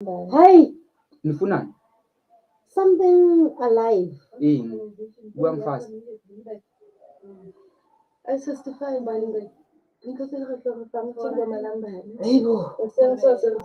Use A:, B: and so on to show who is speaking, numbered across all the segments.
A: Hey,
B: Nifuna.
A: something alive.
B: Buang fast.
A: I justify Monday. Because I have to come to the Malamba. The sense of the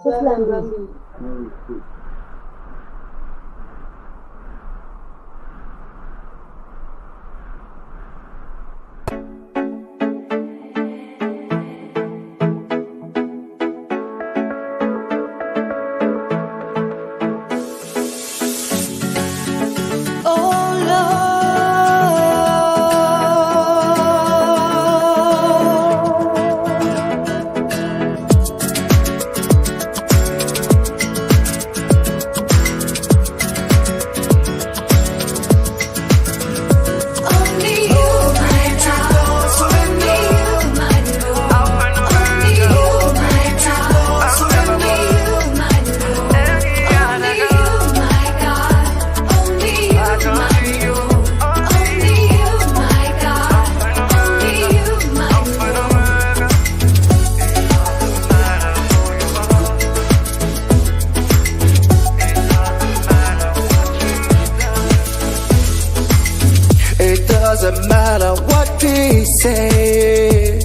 C: doesn't matter what they say.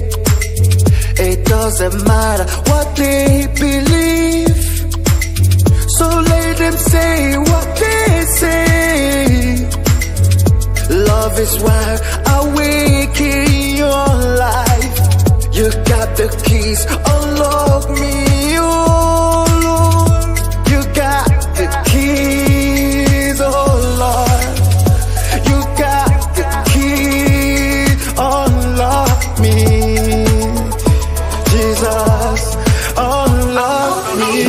C: It doesn't matter what they believe. So let them say what they say. Love is why I wake in your life. You got the keys, unlock me, oh Lord. You got the keys, oh Lord. You got the keys, unlock me. Jesus, unlock me.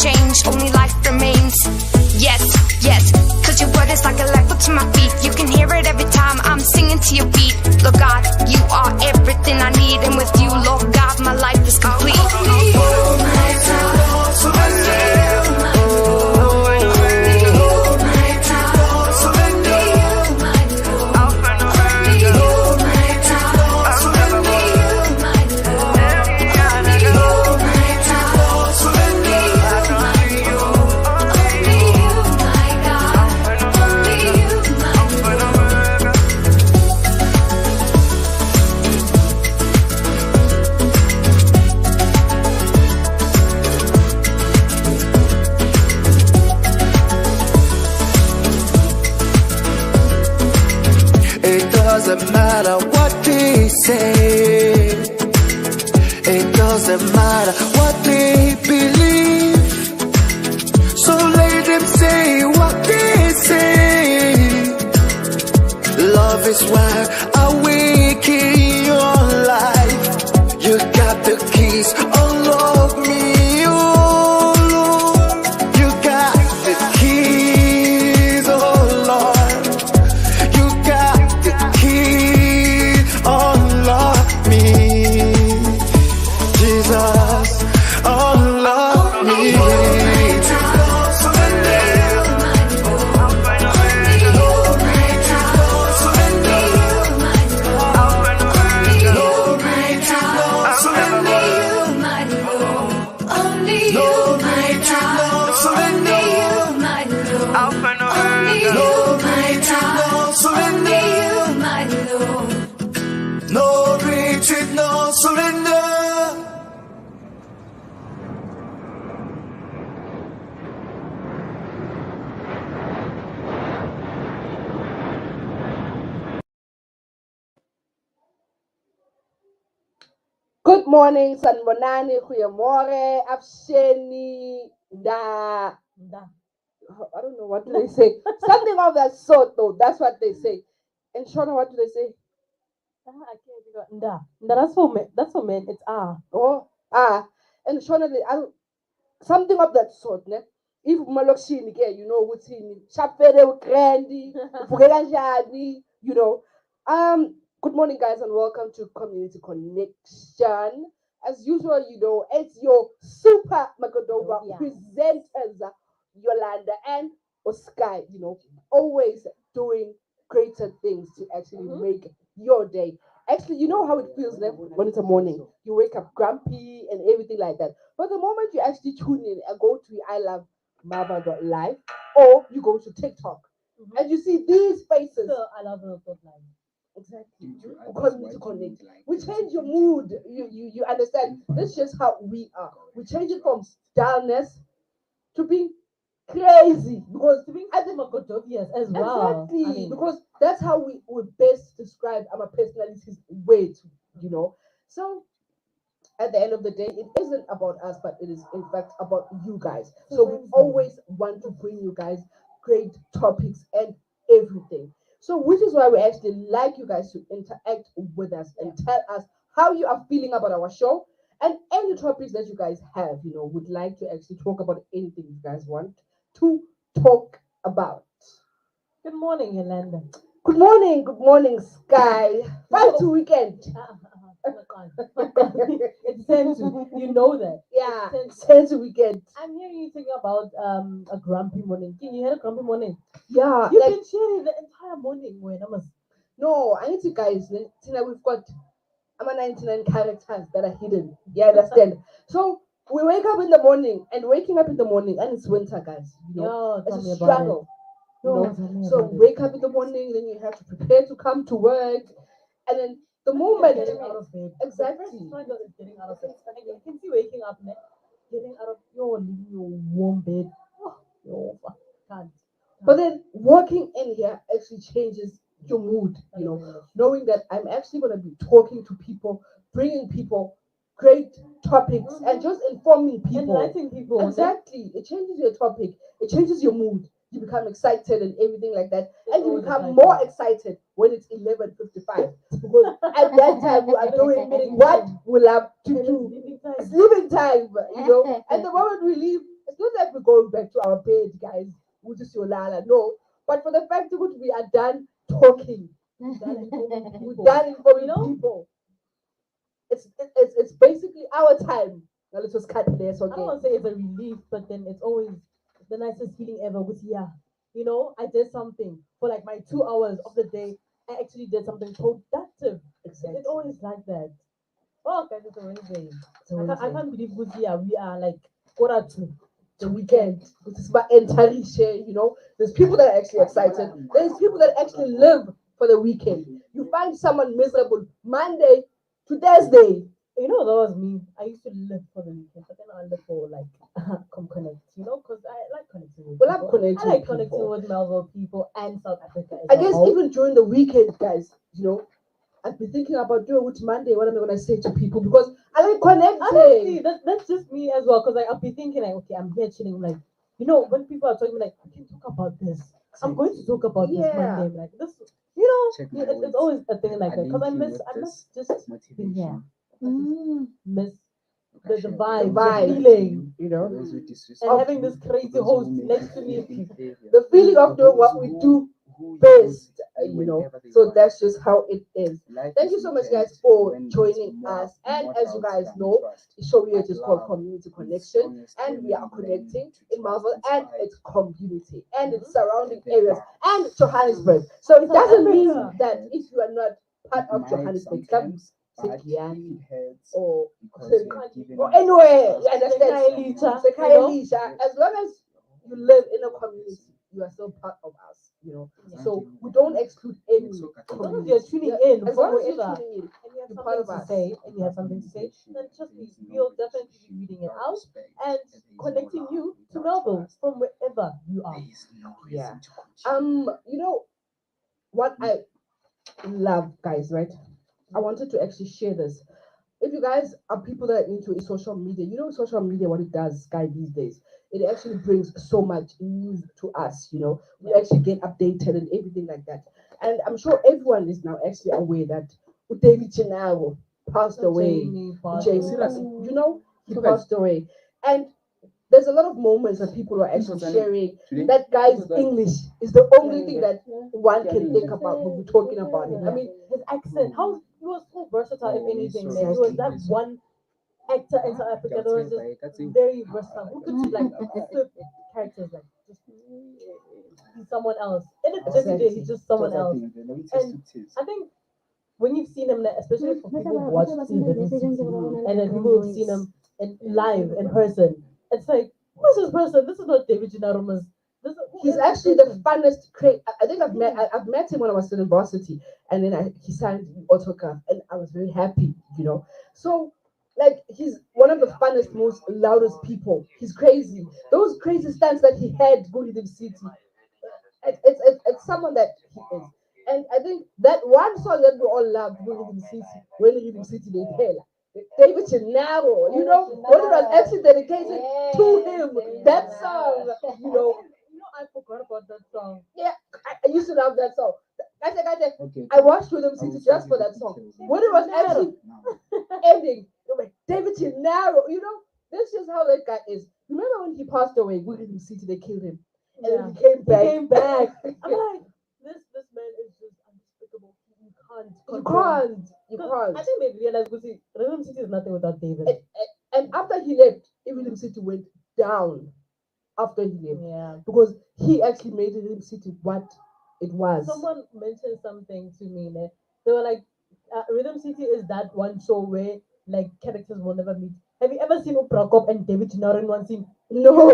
D: Change, only life remains. Yes, yes, cause your word is like a lamp to my feet. You can hear it every time I'm singing to your beat. Lord God, you are everything I need, and with you, Lord God, my life is complete.
C: Doesn't matter what they say. It doesn't matter what they believe. So let them say what they say. Love is why I wake in your life. You got the keys, unlock me, oh Lord. You got the keys, oh Lord. Unlock me, Jesus, unlock me.
A: Good morning, Sanbonani, Kuyamore, Absheni, Da. I don't know what do they say. Something of that sort, though. That's what they say. And Shona, what do they say?
E: I can't figure out. Nda. Nda, that's for men. That's for men. It's
A: Oh, and Shona, something of that sort, ne? If malokishini ke, you know what's in chapere ukrendi, ufukekanjani, you know. Good morning, guys, and welcome to Community Connection. As usual, you know, it's your super Magodova presenters, Yolanda and Oscar, you know, always doing greater things to actually make your day. Actually, you know how it feels like when it's a morning. You wake up grumpy and everything like that. But the moment you actually tune in and go to iLOVEmelville.LIVE or you go to TikTok and you see these faces.
E: iLOVEmelville.LIVE.
A: Exactly. Community Connect. We change your mood. You understand? That's just how we are. We change it from dullness to being crazy because
E: To being Magodovias as well.
A: exactly
E: I mean,
A: because that's how we would best describe our personalities way to, you know. So at the end of the day, it isn't about us, but it is in fact about you guys. So we always want to bring you guys great topics and everything. So which is why we actually like you guys to interact with us and tell us how you are feeling about our show and any topics that you guys have, you know, would like to actually talk about anything you guys want to talk about.
E: good morning, Yolanda.
A: Good morning, Sky. Fight to weekend.
E: It's sensu. You know that.
A: Yeah,
E: It's
A: since weekend.
E: I'm hearing you talking about a grumpy morning. Can you had a grumpy morning?
A: Yeah,
E: You've
A: like
E: been sharing the entire morning. Wait, I must.
A: no, I need to guys. Tina, we've got I'm 99 characters that are hidden. Yeah, understand. So we wake up in the morning and waking up in the morning and it's winter, guys. You know,
E: Yo,
A: it's
E: tell me
A: a
E: about it.
A: struggle. You
E: Yo,
A: know,
E: tell me
A: so
E: about it.
A: wake up in the morning, then you have to prepare to come to work, and then the moment
E: Getting out of bed.
A: exactly.
E: The first struggle is getting out of bed. Like, you can see waking up, man. Getting out of your warm bed. Oh, yo, can't.
A: But then walking in here actually changes your mood, you know, knowing that I'm actually going to be talking to people, bringing people great topics, and just informing people.
E: Enlightening people.
A: Exactly. It changes your topic, it changes your mood. You become excited and everything like that. And you become more excited when it's 11:55. Because at that time, we are doing what we love to do. Sleeping time, you know. And the moment we leave, it's not like we're going back to our bed, guys. We'll just Yolala. No. But for the fact that we are done talking, we're done informing people. It's basically our time. Now let's just cut there. So
E: I don't want to say it's a relief, but then it's always the nicest feeling ever. With you know, I did something for like my 2 hours of the day. I actually did something productive.
A: Exactly.
E: It's always like that. Oh, guys, it's a Wednesday.
A: It's a
E: I
A: Wednesday.
E: can't believe we are like quarter to
A: The weekend. This is my entirely share, you know. There's people that are actually excited. There's people that actually live for the weekend. You find someone miserable Monday to Thursday.
E: You know, that was me. I used to live for the weekend, but then I live for like Comm-Connect, you know, because I like connecting with
A: Well,
E: people.
A: I'm connecting
E: I like
A: with
E: connecting
A: people.
E: with Melville people and South Africa as
A: I
E: a
A: guess
E: whole.
A: even during the weekend, guys, you know, I've been thinking about doing which Monday, what am I gonna say to people because I like connecting.
E: Honestly, that's just me as well. Because like I'll be thinking like, okay, I'm here chilling. Like, you know, when people are talking like, we can talk about this. I'm going to talk about this Monday. Like this, you know, it's always a thing like that. Because I miss just being here. Miss the vibe, the feeling,
A: you know,
E: and having this crazy host next to me.
A: the feeling of doing what we do best, you know. So that's just how it is. Thank you so much, guys, for joining us. And as you guys know, the show here is called Community Connection, and we are connecting in Melville and its community and its surrounding areas and Johannesburg. So it doesn't mean that if you are not part of Johannesburg, come Sekiani or anywhere, you understand? As long as you live in a community, you are still part of us, you know. So we don't exclude any
E: As long as you're tuning in,
A: as long as you're
E: forever,
A: tuning in,
E: and you have
A: you're part
E: something
A: of
E: to
A: us.
E: say, and you have something to say, then trust me, we'll definitely be reading it out and connecting you to Melville from wherever you are.
A: Yeah. You know what I love, guys, right? I wanted to actually share this. if you guys are people that are into social media, you know social media what it does, guy, these days. It actually brings so much news to us, you know. We actually get updated and everything like that. And I'm sure everyone is now actually aware that David Chinaro passed away. James, you know, he passed away. And there's a lot of moments that people are actually sharing. That guy's English is the only thing that one can think about when we're talking about him. I mean,
E: his accent, how he was so versatile, if anything. Like, he was that one actor in South Africa that was just very versatile. Who could like flip characters, like just be someone else. In a every day, he's just someone else. And I think when you've seen him, especially for people who've watched Rhythm City, and then people who've seen him in live in person, it's like, who's this person? This is not David Ginarumas.
A: He's actually the funnest. I think I've met him when I was still in varsity, and then he signed the autograph, and I was very happy, you know. So like he's one of the funnest, most loudest people. He's crazy. Those crazy stunts that he had going to the city. It's someone that he is. And I think that one song that we all loved when Rhythm City they tell David Chinaro, you know, when it was actually dedicated to him, that song, you know,
E: I forgot about that song.
A: yeah, I used to love that song. I watched Rhythm City just for that song. When it was actually ending, it was like, David Chinaro, you know, this is how that guy is. Remember when he passed away, Rhythm City, they killed him. And then he came back.
E: He came back. I'm like, this man is just unspeakable. You can't. I think they realized because Rhythm City is nothing without David.
A: And after he left, Rhythm City went down. After he left, because he actually made Rhythm City what it was.
E: Someone mentioned something to me. They were like, Rhythm City is that one show where like characters will never meet. Have you ever seen Uprakop and David Chinaro in one scene?
A: No.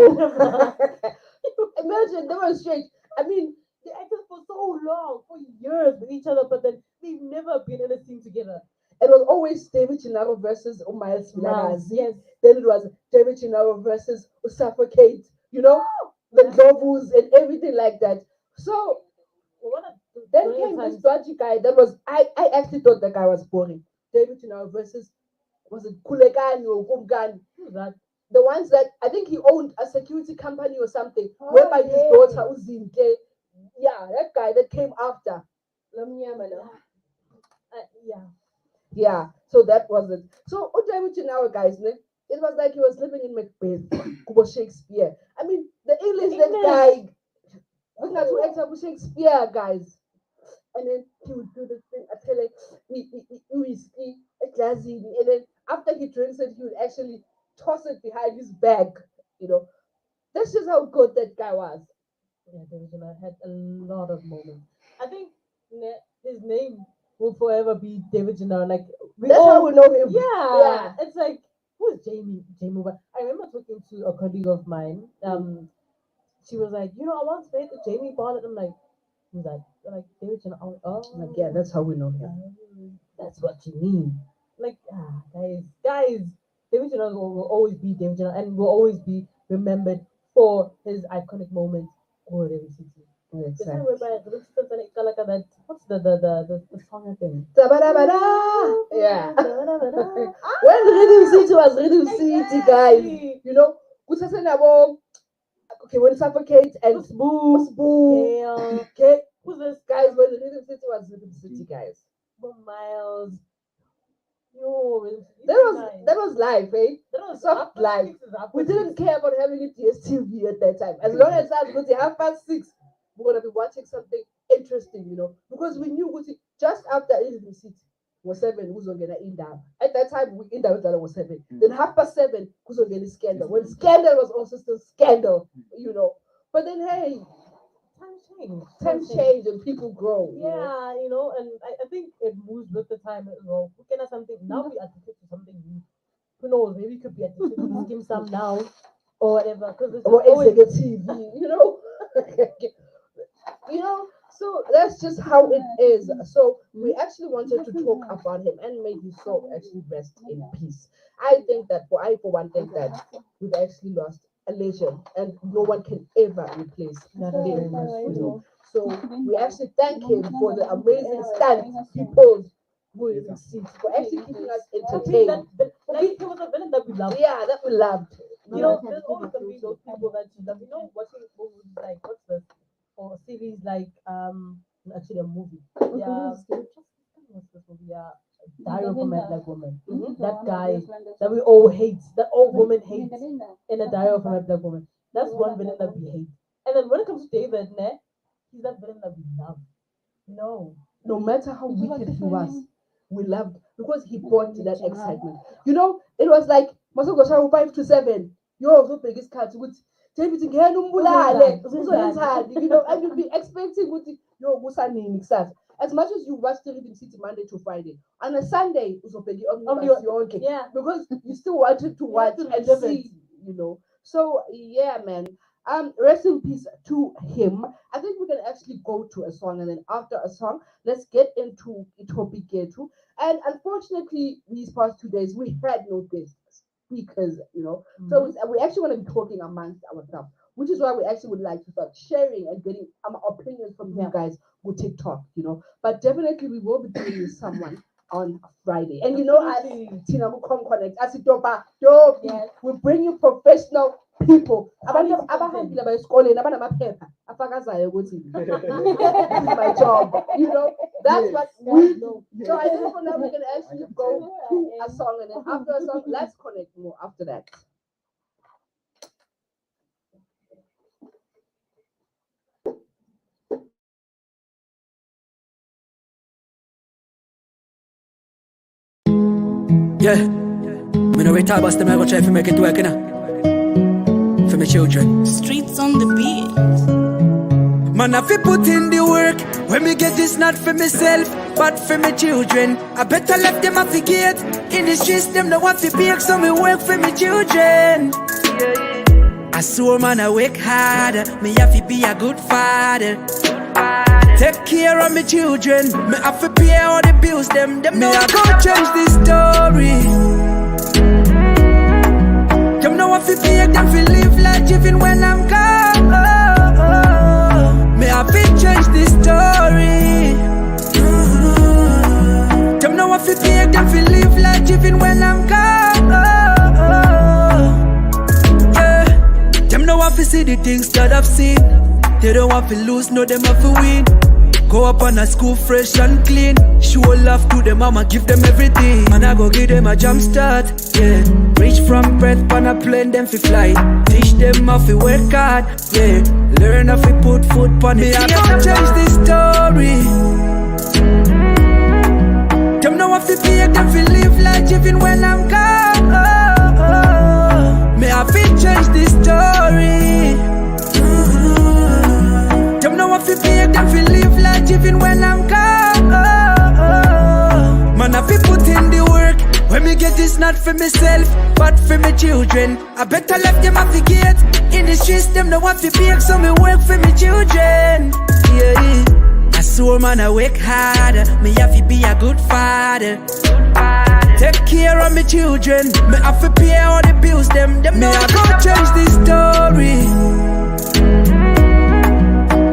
A: Imagine, they were straight. I mean,
E: they acted for so long, for years with each other, but then they've never been in a scene together.
A: It was always David Chinaro versus Miles Vilagazi.
E: Yes.
A: Then it was David Chinaro versus Suffocate. You know, the Globus and everything like that. So then came this dodgy guy that was I actually thought the guy was boring. David Chinaro versus was it Kulekani or Kumgani? Who's that? The ones that I think he owned a security company or something, whereby his daughter Uzinke. Yeah, that guy that came after. Yeah, so that was it. So David Chinaro, guys, it was like he was living in Macbeth, Kubo Shakespeare. I mean, the English that guy was not to act up Shakespeare, guys. And then he would do this thing, I tell whiskey, a glassy, and then after he drinks it, he would actually toss it behind his back, you know. That's just how good that guy was.
E: Yeah, David Chinaro had a lot of moments. I think his name will forever be David Chinaro. Like
A: that's how we know him.
E: Yeah. It's like, who is Jamie? I remember talking to a colleague of mine. She was like, you know, I once met Jamie Barnett. I'm like, who's that? They're like, David Chinaro. Oh,
A: like, yeah, that's how we know him.
E: That's what you mean. Like, guys, David Chinaro will always be David Chinaro and will always be remembered for his iconic moments or Rhythm City.
A: Exactly.
E: What's the song thing?
A: Yeah. When Rhythm City was Rhythm City, guys, you know, okay, when Suffocate and Spoo. Okay, who's this guys? When Rhythm City was Rhythm City, guys.
E: Miles. Yo,
A: that was live, eh? That was soft live. We didn't care about having it DSTV at that time. As long as I was going to 6:30, we're gonna be watching something interesting, you know, because we knew just after Rhythm City was 7, who's gonna end up. At that time, we ended up was 7. Then 7:30, who's gonna Scandal. When Scandal was also still Scandal, you know. But then hey, times change and people grow.
E: Yeah, you know, and I think it moves with the time as well. We can have something now, we addicted to something new. Who knows? Maybe we could be addicted to Skim Sam now or whatever. Because it's
A: always TV, you know. You know, so that's just how it is. So we actually wanted to talk about him and make his soul actually rest in peace. I think that for one think that we've actually lost a legend and no one can ever replace him. So we actually thank him for the amazing stunts he pulled with the seats for actually keeping us
E: Like,
A: entertained.
E: like he was a villain that we loved.
A: Yeah, that we loved.
E: You know, there's always gonna be those people that you love. You know, watching movies like what's this? Or series like actually a movie. Yeah. What's this movie? Yeah. Diary of a Mad Black Woman. That guy that we all hate, that all women hate in a Diary of a Mad Black Woman. That's one villain that we hate. And then when it comes to David, he's that villain that we love. No.
A: No matter how wicked he was, we loved because he brought that excitement. You know, it was like Masoko Shawu 5 to 7. Yo, so biggest cut with David ngena umbulale, uzenzani, you know, and you'd be expecting ukuthi yo kusanini kusasa. As much as you watch the Living City Monday to Friday, on a Sunday uzobheka i-omnibus yonke,
E: Yeah.
A: because you still wanted to watch
E: to
A: and
E: relive it.
A: see, you know. So yeah, man. Rest in peace to him. I think we can actually go to a song, and then after a song, let's get into Itopigetu. And unfortunately, these past 2 days we had no guest speakers, you know. So we actually want to be talking amongst ourselves, which is why we actually would like to start sharing and getting opinions from you guys with TikTok, you know. But definitely we will be doing with someone on Friday. And you know, as Tina Comm-Connect, as
E: Yes.
A: we bring you professional people.
E: Quality
A: Abahambile esikoleni abanamaphepha afakazayo ukuthi this is my job. You know, that's what we do. So I think for now we can actually go to a song, and then after a song, let's connect more after that.
F: Yeah, me no retire, but still I go try to make it work, innit? For my children.
G: Streets on the beat.
F: Man, I fi put in the work. When me get this, not for myself, but for my children. I better let them have to get in the streets. Them no want to bake, so me work for my children. I swear, man, I work harder. Me have to be a good father. Take care of my children. Me have to pay all the bills. Them me I go change this story. Them no have to pay them fi live life even when I'm gone. Me have to change this story. Them no have to pay them fi live life even when I'm gone. Yeah. Them no have to see the things that I've seen. They don't want to lose, no, them have to win. Go up on a school fresh and clean. Show love to them, mama, give them everything. And I go give them a jump start, yeah. Reach from breath, pan a plane, them fi fly. Teach them how to work hard, yeah. Learn how to put food on it. I go change this story. Them no have to pay them fi live life even when I'm gone. Me have to change this story. Them no have to pay them fi live life even when I'm gone. Man, I fi put in the work. When me get this, not for myself, but for my children. I better let them have to get in the streets. Them no want to bake, so me work for my children. Yeah, I swear, man, I work harder. Me have to be a good father. Take care of my children. Me have to pay all the bills. Them me I go change this story.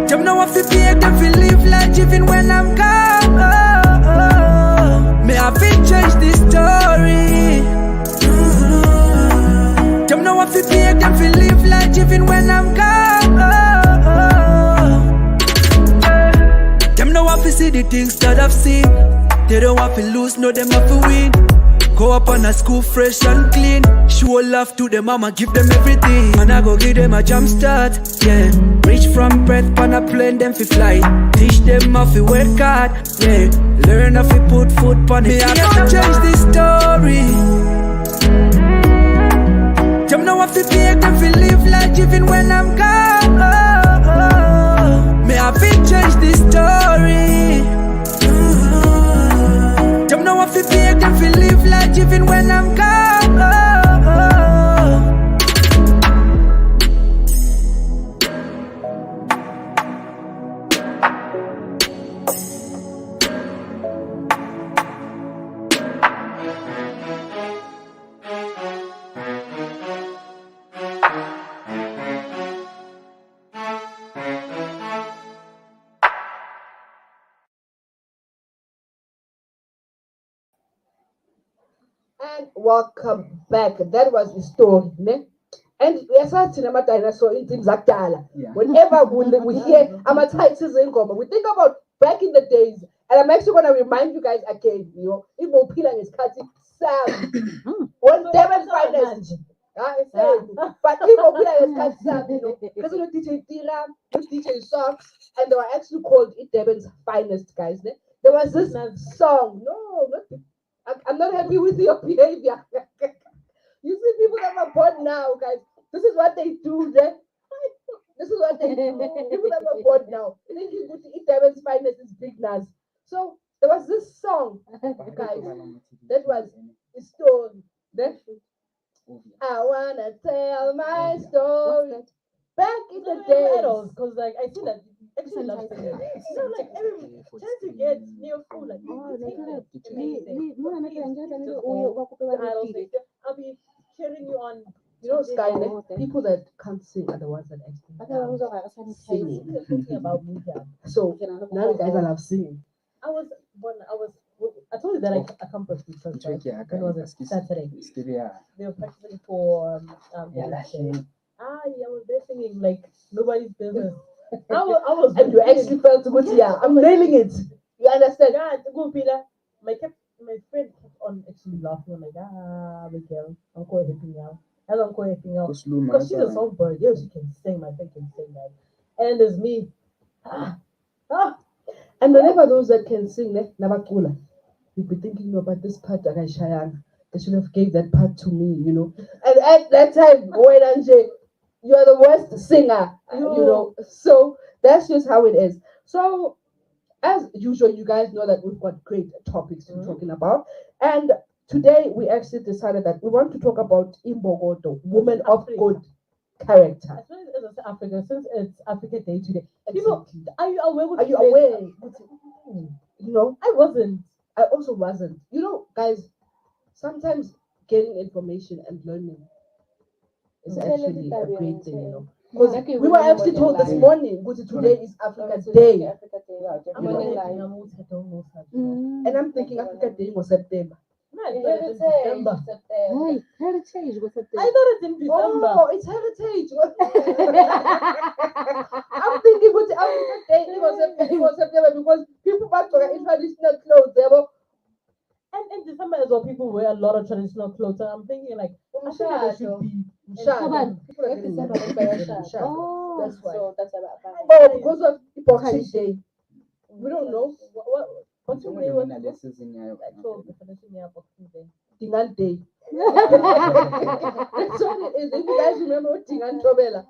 F: Them no have to pay them fi live life even when I'm gone. Me have to change this story. Them no have to pay them fi live life even when I'm gone. Them no have to see the things that I've seen. They don't have to lose, no, them have to win. Go up on a school fresh and clean. Show love to them, mama, give them everything. And I go give them a jump start, yeah. Reach from breath, pan a plane, them fi fly. Teach them how to work hard, yeah. Learn how to put food on it. Me I go change this story. Them no have to pay them fi live life even when I'm gone. Me I fi change this story. Them no have to pay them fi live life even when I'm gone.
A: And welcome back. That was the story, ne? And esathina ama-dinosaur in zakudala.
B: Yeah.
A: Whenever we hear ama-titles engoma, we think about back in the days. And I'm actually going to remind you guys again, ibophila ngesikhathi sami. One Devon finest. But ibophila ngesikhathi sami, because DJ Tila, DJ Socks, and they were actually called it Devon's finest, guys. Ne? There was this song. No, I'm not happy with your behavior. You see people that are born now, guys. This is what they do. Then this is what they do. People that are born now. Think you could eat Devon's finest is big nas. So there was this song, guys. That was a story. That I wanna tell my story. Back in the day,
E: because like I see that actually love singing. Like every chance you get near food, like I'll be cheering you on.
A: Skynet, people that can't sing are the ones that actually singing.
E: Thinking about me here.
A: So now you guys are love singing.
E: I told you that I accomplished this first, right? When was it? Saturday. They were practicing for election. I was there singing like nobody's business. I was
A: And you actually felt good, yeah. I'm nailing it. You understand?
E: Yeah, go Peter. My friend kept on actually laughing. I'm like, Miguel, I'm quite helping out. As I'm quite helping out. Because she's a songbird. Yeah, she can sing. My friend can sing that. And there's me.
A: And whenever those that can sing, Nabakula, you'll be thinking about this part that I shayang. They should have gave that part to me, And at that time, Gwen and Jay, you are the worst singer, So that's just how it is. So as usual, you guys know that we've got great topics to be talking about. And today we actually decided that we want to talk about Imbogodo, women of good character.
E: As well as Africa, since it's Africa Day today. People, are you aware?
A: Are you aware?
E: I wasn't.
A: I also wasn't. Guys, sometimes getting information and learning is actually a great thing, Because we were actually told this morning, today is Africa Day. And I'm thinking Africa Day was September.
E: Heritage. September.
G: Heritage was September.
E: I thought it's in December.
A: Oh, it's heritage. I'm thinking Africa Day was September because people back to in traditional clothes.
E: And in December as well, people wear a lot of traditional clothes. And I'm thinking like, I think there should be
A: People are getting married.
G: Oh,
A: That's why.
G: so that's about
A: Oh, because of Boxing Day. We don't know.
E: Boxing Day was actual definition of Boxing Day.
A: Dingan Day. That's what it is. If you guys remember what Dingan Tobela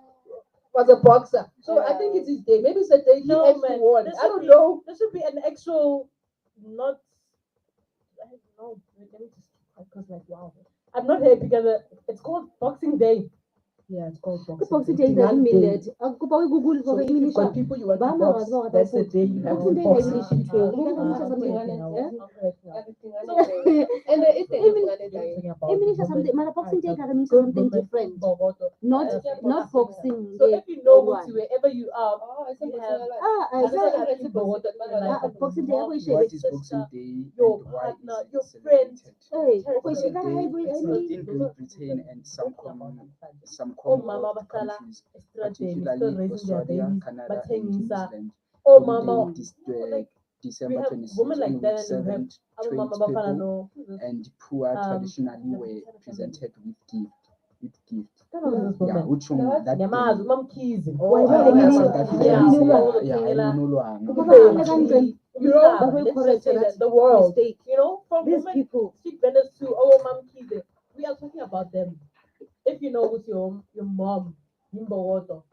A: was a boxer. So I think it's his day. Maybe it's a day he actually won. I don't know.
E: There should be an actual, not, I don't know. Let me just, because like, wow. I'm not happy because it's called Boxing Day.
A: Yeah, it's called
G: Boxing Day doesn't mean that. Google
A: So
G: for
A: if you've got people you want to box, that's the day you have to box.
G: Boxing Day doesn't mean something different. Not boxing.
E: So if you know wherever you are,
G: Boxing Day,
B: What is Boxing Day?
E: your
B: And why
E: partner,
B: is it
E: your friend.
B: celebrated?
G: Boxing
B: Day, it's not in Great Britain and some
E: Mama Batala,
B: countries,
E: still
B: particularly
E: raising their
B: Australia,
E: babies,
B: Canada,
E: but
B: and New Zealand.
E: Mama,
B: Holiday
E: we
B: December
E: have
B: 26th,
E: women like that, and we have
B: 7th,
E: our Mama
B: 20
E: Bafana
B: people,
E: no.
B: and poor traditionally were presented with gift.
E: That was this
B: Yeah,
E: woman.
B: which one that
E: Yamazi, Mom Keys.
G: Why
B: South
E: The world.
G: Mistake.
E: From
G: These
E: women,
G: people.
E: street vendors to our Mom Keys. We are talking about them. If you know with your mom, Yimbo,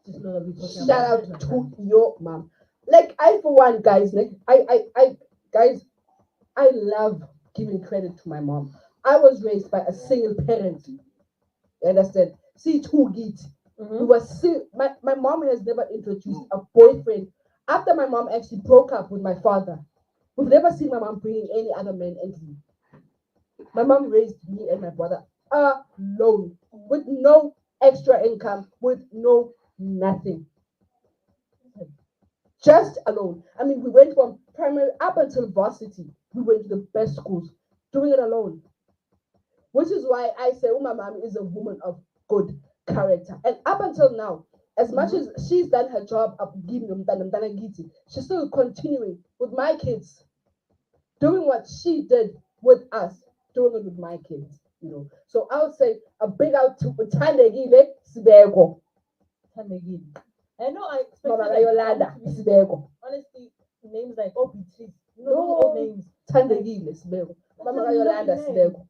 E: just know that we're talking
A: Shout
E: about
A: out to your mom. Like I for one, guys, I love giving credit to my mom. I was raised by a single parent. You understand? See two git. We were my mom has never introduced a boyfriend. After my mom actually broke up with my father, we've never seen my mom bringing any other man into me. My mom raised me and my brother alone, with no extra income, with no nothing. Just alone. I mean, we went from primary up until varsity. We went to the best schools, doing it alone. which is why I say my mom is a woman of good character. And up until now, as much as she's done her job of giving them, she's still continuing with my kids, doing what she did with us, doing it with my kids. So I would say a big out to Tandegile Sibego.
E: Tandegile. I know I expected
A: Mama Yolanda Sibego.
E: Honestly, names like Beatrice.
A: No
E: all names.
A: Tandegile Sibego. Mama Yolanda Sibego.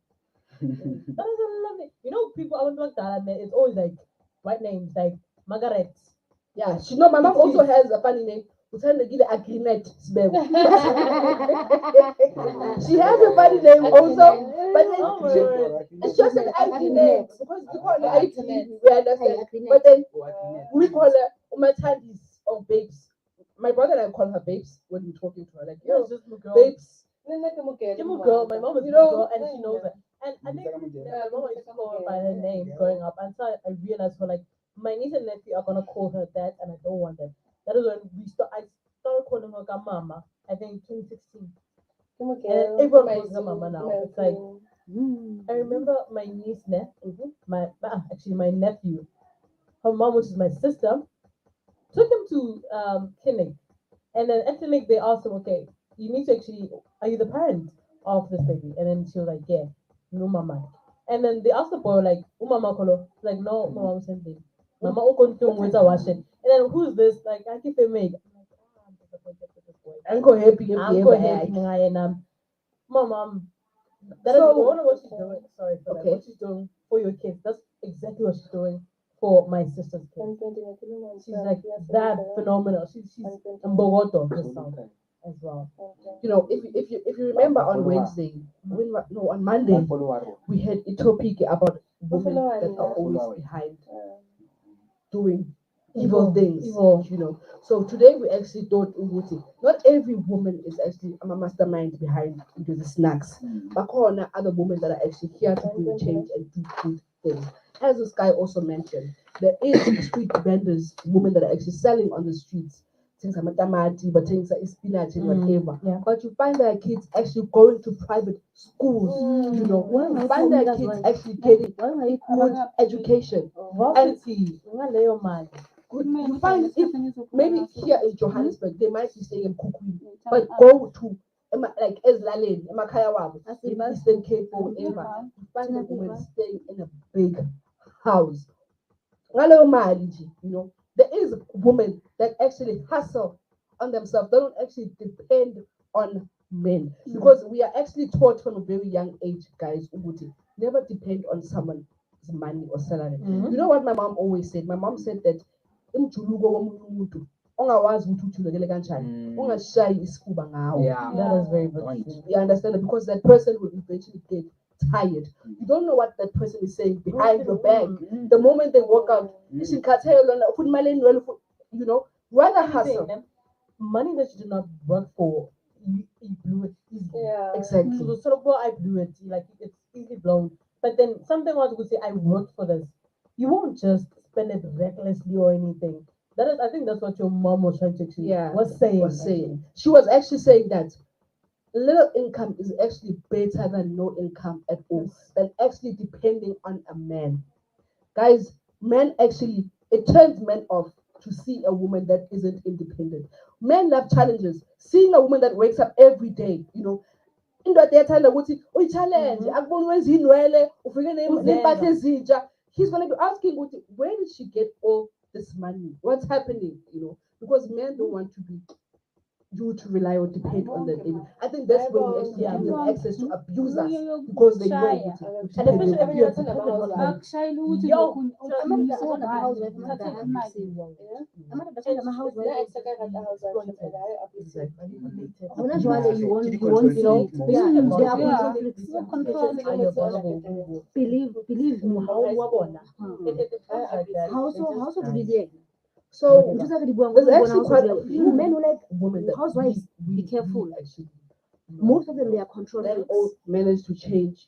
E: That is a lovely. People I want to talk it's always like white names like Margaret.
A: Yeah, my mom also has a funny name. Tandegile Agrinet Sibego. She has a funny name also, but then it's just an Agrinet because we call her Agrinet. We understand, but then we call her Umatandis or babes. My brother and I call her babes when we're talking to her, like, yo, babes.
E: Girl. My mom is a girl and she knows it. And I think my mom used to call her by her name growing up. And so I realized my niece and nephew are gonna call her that, and I don't want that. That is when I started calling her Mama. I think 2016. And everyone calls her Mama now. It's like I remember my niece, my nephew, her mom, which is my sister, took him to clinic, and then at clinic they asked him, okay, you need to are you the parent of this baby? And then she was like, yeah, no mama. And then they asked the boy like, mama kolo, like no, mama sent it. Mama okontung with a washing. And then who's this? Like I keep it made. I'm disappointed with this boy. I'm going happy. Mom, that is what she's doing. Sorry for that. What she's doing for your kids. That's exactly what she's doing for my sister's kids. She's like that phenomenal. She's in Bogota herself as well.
A: If you remember on Wednesday, on Monday, we had a topic about women that are always behind doing evil things. So today we actually thought not every woman is actually a mastermind behind the snacks. But other women that are actually here to bring change and do good things. As this guy also mentioned, there is street vendors, women that are actually selling on the streets. Things like matamati, but things like spinach and whatever.
E: Yeah.
A: But you find their kids actually going to private schools, you find their kids actually getting good education. You find maybe here in Johannesburg, they might be staying in Kukwini, but go to like Ezlalen, Emakaya Wabo, Eastern Cape or whatever. You find the women staying in a big house. There is women that actually hustle on themselves. They don't actually depend on men. Because we are actually taught from a very young age, guys, never depend on someone's money or salary. You know what my mom always said? My mom said that
E: that is very good.
A: You understand it? Because that person will eventually get tired. You don't know what that person is saying behind your back. The moment they walk out, rather hustle.
E: Money that you do not work for, you blew it easily.
G: Yeah.
A: Exactly.
E: So sort of I blew it, like it's easily blown. But then something else would say, I worked for this. You won't just spend it recklessly or anything. That is, I think that's what your mom was trying to do.
A: Yeah.
E: Was saying.
A: She was actually saying that little income is actually better than no income at all. Than actually depending on a man. Guys, men actually, it turns men off to see a woman that isn't independent. Men love challenges. Seeing a woman that wakes up every day, in the daytime, challenge. He's gonna be asking, where did she get all this money? What's happening? Because men don't want to be you to rely or depend on them. I think that's when we actually give them access to abuse us because they know.
E: And especially if you're dependent
A: So there's actually quite a few men who like women that
G: housewives. Be careful.
A: Actually,
G: Most of them they are control
A: men
G: freaks.
A: all manage to change.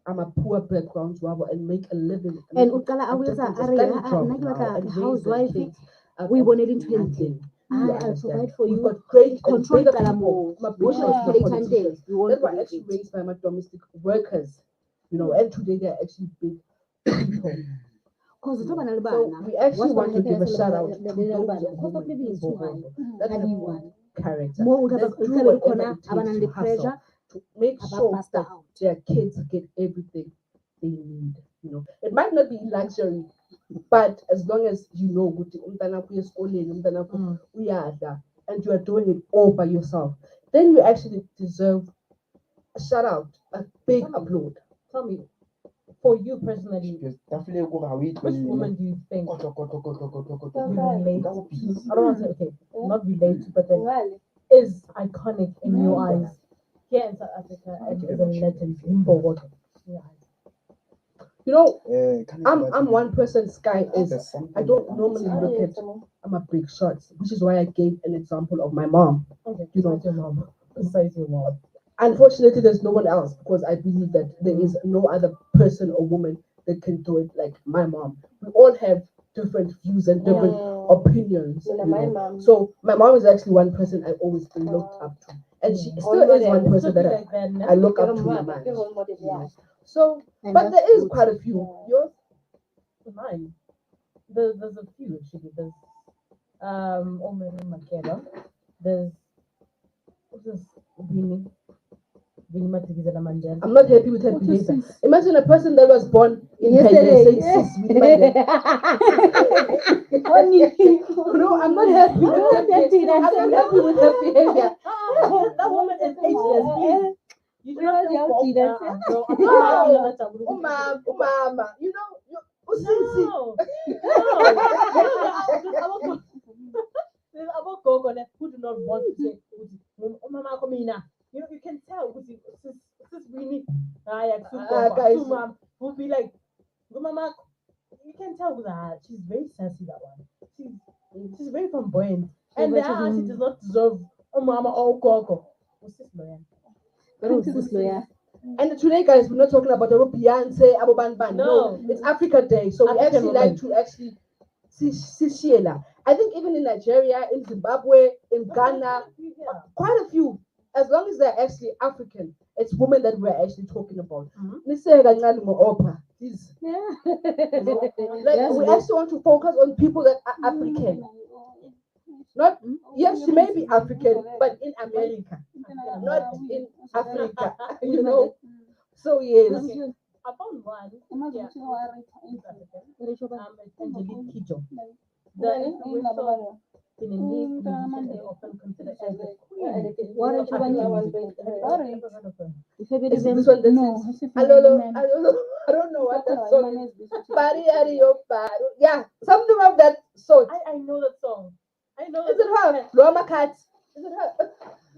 A: I'm a poor background and make a living.
G: And ukala aweza area housewife we wanted into anything. I'll provide for you.
A: But great
G: control
A: people.
G: emotional
A: That's why I actually raised by my domestic workers. you know, and today they're actually big people.
G: Cause
A: So we actually want to give a shout out to those women in Bogoto that have character, that do whatever it takes to hustle, to make sure that their kids get everything they need. You know, it might not be luxury, but as long as you know, and you are doing it all by yourself, then you actually deserve a shout out, a big applaud.
E: Tell me, for you personally, which woman do you think you relate to? I don't want to say, okay, not relate to, but then is iconic in your eyes here in South Africa and is a legend in Bogoto. Yeah.
A: You know, I'm one person. Sky is. I don't normally look at. I'm a big shots, which is why I gave an example of my mom.
E: Okay,
A: You know,
E: your mom. Besides your mom.
A: Unfortunately, there's no one else because I believe that there is no other person or woman that can do it like my mom. We all have different views and different opinions. You know? So my mom is actually one person I always looked up to, and she still is one person that I look up to. My man. So, but there is quite a few. Yours?
E: Mine. There's a few actually. There's Omer Makeda. There's what's this?
A: I'm not happy with her behavior. Imagine a person that was born in yesterday. No, I'm not happy with her behavior. I'm not happy with her behavior.
E: That woman is ageless. Please. You don't know
A: Mama, you know,
E: there's about Gogo who do not want to say, Mama Komina. You know, you can tell this is really will be like, Mama, you can tell that she's very sassy, that one. She's very flamboyant. And she does not deserve Mama or Gogo. What's this lawyer?
A: And today, guys, we're not talking about Beyonce, Abo Ban. No, it's Africa Day. So we actually like to see Sheila. I think even in Nigeria, in Zimbabwe, in Ghana, quite a few. As long as they're actually African, it's women that we're actually talking about. Please. Like we actually want to focus on people that are African. Not yes, she may be African, but in America, not in Africa. You know. So yes.
E: Okay. I found one. Yeah. Angelique Kidjo. The influential Beninese musician is often considered as the queen.
A: What is
E: African music.
A: This one, I don't know what that song is. Yeah, something of that sort.
E: I know that song. I know.
A: Is it her? Roma Cat. Is it her?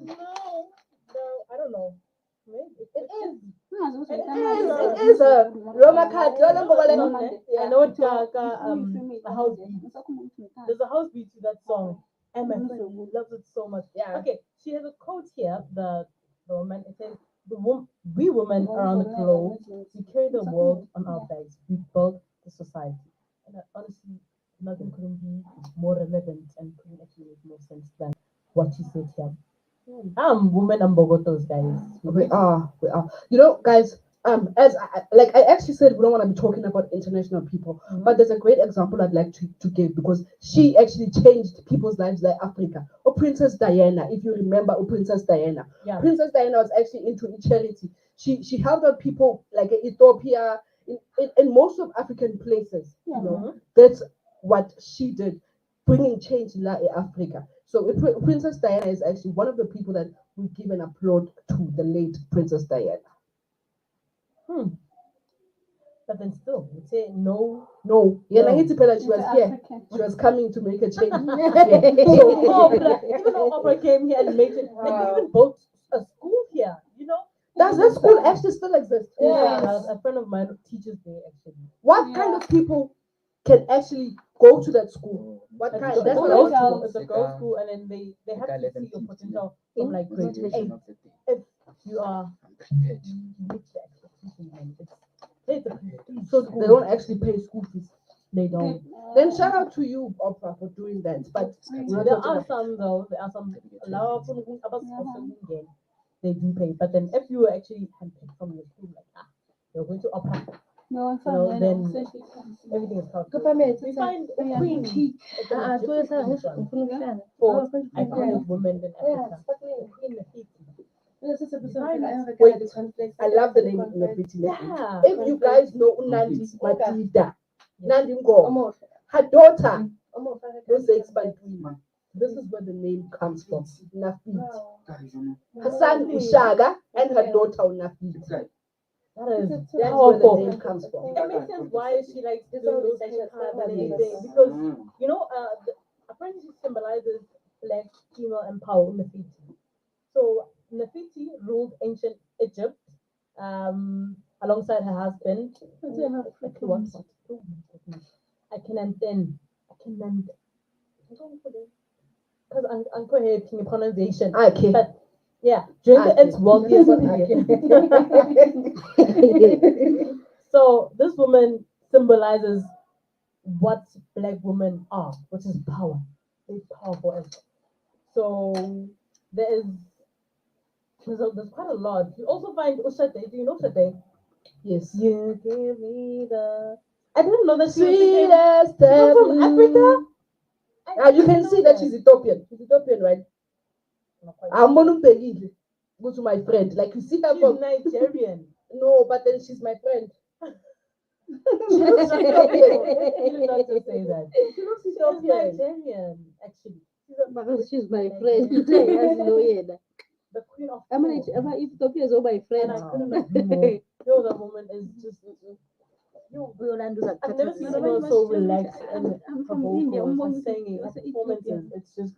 E: No, I don't know. Maybe it is.
A: It is her. Roma Cat.
E: I know it. A house beat. There's a house beat to that song. Emma loves it so much.
A: Yeah.
E: Okay, she has a quote here. The woman, it says, we women around the globe, we carry the world on our backs. We build the society. And honestly, nothing couldn't be more relevant and couldn't actually make more sense than what she said here. Women and Bogotos, guys.
A: We are. You know, guys, as I actually said, we don't want to be talking about international people, but there's a great example I'd like to give because she actually changed people's lives like Africa. Or Princess Diana, if you remember, Princess Diana.
E: Yeah.
A: Princess Diana was actually into charity. She helped out people like Ethiopia, in most of African places. You know, that's what she did, bringing change in Africa. So Princess Diana is actually one of the people that we give an applaud to, the late Princess Diana.
E: But then still, you say no.
A: Yeah, she was here. She was coming to make a change.
E: Even though Oprah came here and made it, they even built a school here, you know.
A: Does that school actually still exist?
E: Yeah, a friend of mine teaches there actually.
A: What kind of people can actually go to that school? What kind?
E: It's a girls' school, and then they have to see your potential from like grade 8. If you are
A: so they don't actually pay school fees.
E: They don't.
A: Then shout out to you, Oprah, for doing that. But
E: there are some they do pay. But then if you actually handpicked from your school, like you're going to opera.
G: No,
E: You know, then
G: especially
E: everything is covered.
G: we
E: find queen for iconic women in Africa. Queen Nefiti.
A: Wait, I love the name Nefiti.
E: Yeah.
A: If you guys know Unandi Matida, Nandi Ngo, her daughter was Expandui. This is where the name comes from. Nafiti. Her son Ushaga and her daughter Nafiti.
E: That's
A: That's where the
E: powerful.
A: name comes from.
E: It makes sense why she likes doing those hip hop and everything because you know apparently she symbolizes black female empowerment. Nefiti. So Nefiti ruled ancient Egypt alongside her husband. I can because Uncle here can pronunciation.
A: Okay.
E: But yeah, during its wealthiest period. So this woman symbolizes what black women are, which is power. Very powerful as well. So there's quite a lot. You also find Ushate. Do you know Ushate?
A: Yes.
E: You give me the. I didn't know that she
A: Sweetest
E: was from Africa.
A: You can see that she's Ethiopian. She's Ethiopian, right? I'm go to my friend. Like you see her
E: She's
A: from
E: Nigerian.
A: No, but then she's my friend.
E: She looks Ethiopian. You did not just say that.
A: She looks
E: She's
A: Ethiopian.
E: Nigerian, actually.
G: She's my friend.
E: The queen of
G: I'm gonna Ethiopia is all my
E: and
G: friend.
E: I couldn't agree more. Yo, that woman is just. Yo, I've never seen someone so relaxed and
G: I'm
E: her
G: from India.
E: vocals, her singing, her performances. It's just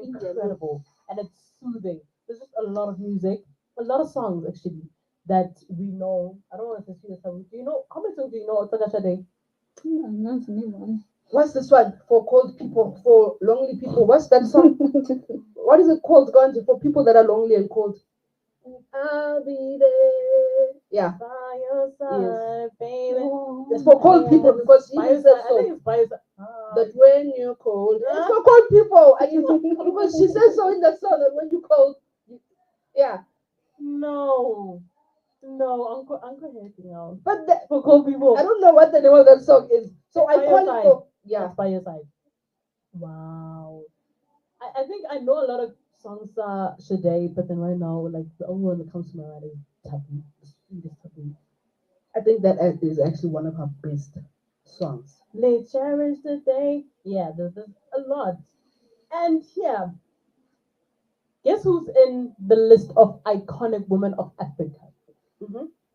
E: incredible and it's soothing. There's just a lot of music, a lot of songs actually that we know. I don't want to see the song. Do you know how many songs do you know? Otakashade?
G: Not me one.
A: What's this one for cold people, for lonely people? What's that song? What is it called, Gandhi, for people that are lonely and cold? I'll be there. Yeah.
E: By your side, baby.
A: It's for cold people because he
E: By your
A: says
E: side. I
A: so.
E: think it's by your side.
A: That when you're cold, it's for cold people. And you know, because she says so in the song that when you're cold, yeah.
E: No, Uncle anything else.
A: But
E: For cold people.
A: I don't know what the name of that song is. So I
E: By
A: call
E: your
A: it
E: side.
A: for, yeah.
E: That's by your side. Wow. I think I know a lot of songs Shade, but then right now, like the only one that comes to my mind is Taboo. The sweetest Taboo.
A: I think that is actually one of her best songs.
E: They cherish the day. Yeah, there's a lot. And yeah, guess who's in the list of iconic women of Africa?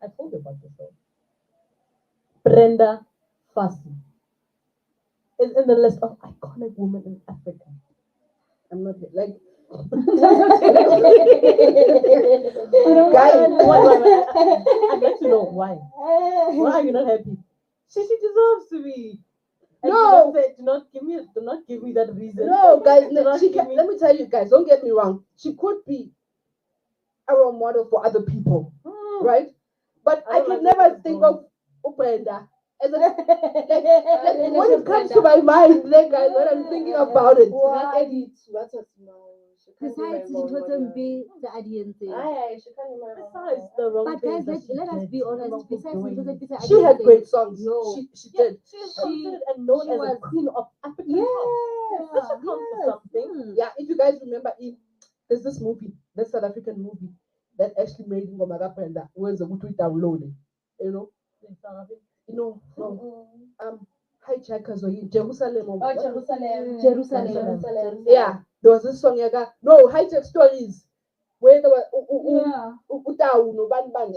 E: I told you about this show. Brenda Fassie is in the list of iconic women in Africa.
A: I'm not like
E: Guys, why? I'd like to know why. Why are you not happy? She deserves to be. And
A: No.
E: do not give me that reason.
A: No, guys,
E: Do not
A: she
E: give
A: can,
E: me-
A: let me tell you guys, don't get me wrong. She could be a role model for other people, right? But I
E: don't
A: can
E: like
A: never
E: this
A: think
E: song.
A: of Brenda as a, like, when it comes to my mind, like, guys, when I'm thinking about it.
G: Besides, it wasn't be the audience.
E: Besides the wrong
G: But
E: things
G: guys,
E: that
G: let us
E: did,
G: be
E: the
G: honest.
E: wrong
G: Besides, it
E: doing.
G: wasn't be the
A: She had
G: audience.
A: great songs.
G: No.
A: She
E: Yeah,
A: did.
E: she is considered and known
G: she
E: as a
G: was-
E: queen of African
G: Yes.
E: pop. That should count for something.
A: Yeah, if you guys remember, there's this movie, this South African movie that actually made Ngoma Brenda, where's the we downloaded, you know? Hijackers or in Jerusalem. Or what?
G: Jerusalem.
A: Yeah, there was this song. No, hijack stories where there were Utau, no Ban Ban,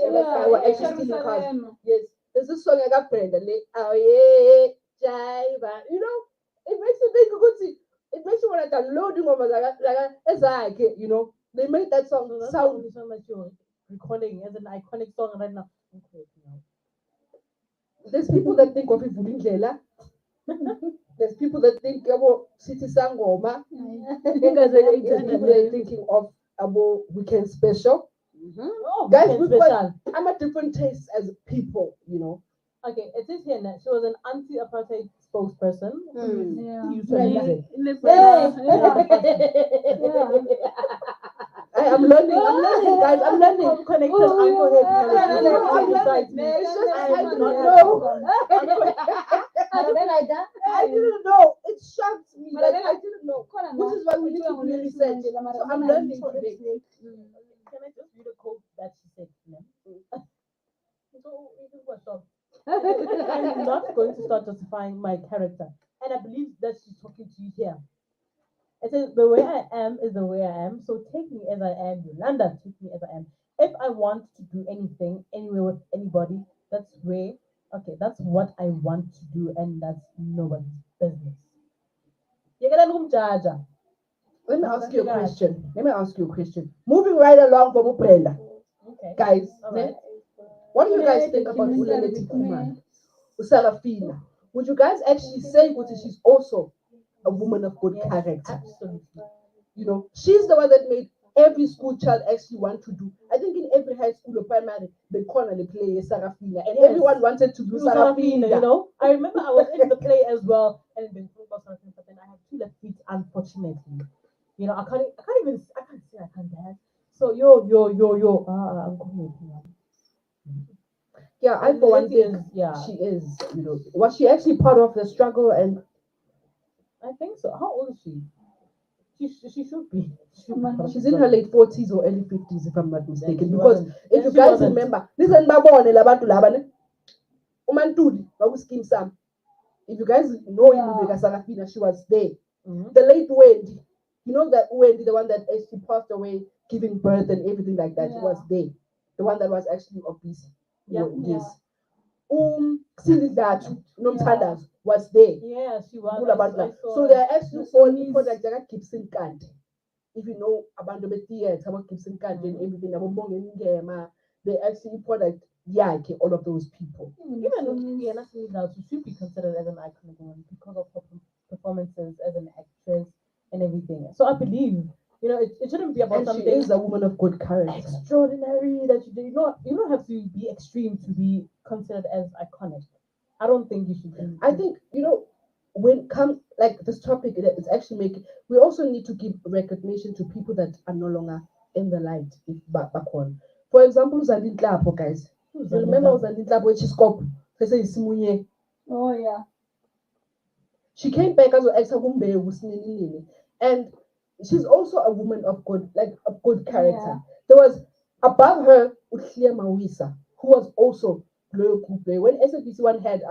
A: were actually stealing cars. Yes, there's this song. Brenda, oh yeah, Jaiba. You know, it makes you think good. It makes you want to download the you know, they made that song
E: So that's the
A: sound.
E: only song that you're recording as an iconic song right now. Okay, now.
A: There's people that think of Ivulindlela. There's people that think about City Sangoma. There's people that are thinking of about Weekend Special.
E: Oh,
A: Guys,
E: Weekend
A: we've got-
E: special.
A: I'm a different taste as people, you know.
E: Okay, it is here now. She was an anti-apartheid spokesperson.
G: Yeah.
E: Used to music.
A: I'm learning, guys. I'm learning.
E: Comm-Connect says uncle here.
A: I'm learning. It's just I didn't know. I didn't know. It shocked me. Like, I didn't know. Which is why we need to do research. So I'm learning today.
E: Can I just read a quote that she said? So it was shocked. I'm not going to start justifying my character, and I believe that she's talking to you here. It says, the way I am is the way I am, so take me as I am, Yolanda, take me as I am. If I want to do anything, anywhere with anybody, that's what I want to do, and that's nobody's business. You're gonna judge.
A: Let me ask you a question. Moving right along from Brenda.
E: Okay.
A: Guys,
E: Alright.
A: what do you guys think about Uleleti Kumar? Usarafina? Would you guys actually say that she's also a woman of good character?
E: Absolutely.
A: You know, she's the one that made every school child actually want to do. I think in every high school or primary, they cornerly play Sarafina, and everyone wanted to do Sarafina.
E: You know, I remember I was in the play as well, and then but then I had 2 left feet, unfortunately. You know, I can't say I can't dance. So yo, I'm going with
A: Yeah, I for one think she is. You know, was she actually part of the struggle? And
E: I think so. How old is she? She should be.
A: She's in her late 40s or early 50s, if I'm not mistaken. Because if you guys remember, listen, babone labantu laba ne umantuli bakuskim sam. If you guys know Iluka Sarafina, she was there. The late Wendy, you know that Wendy, the one that actually passed away, giving birth and everything like that, was there. The one that was actually obese. Yes. Silidatu, Nomtandas was there.
E: Yeah, she was.
A: So they're actually all product that Gibson can't. If you know about the theater, about Gibson can't and everything, they actually product all of those people.
E: Even Diana Silidatu should be considered as an iconic woman because of her performances as an actress and everything. So I believe, you know, it shouldn't be about something.
A: She is a woman of good character.
E: Extraordinary that you do. You don't have to be extreme to be considered as iconic. I don't think you should be.
A: I think, you know, when come like this topic, it's actually making. We also need to give recognition to people that are no longer in the light. Back on, for example, Zandin Klapo, guys. You remember Zandin Klapo when she scope? They say Simunye.
G: Oh yeah.
A: She came back as an and she's also a woman of good, like a good character. Yeah. There was above her Uthlia Mawisa, who was also Loyo Kupe. When SABC One had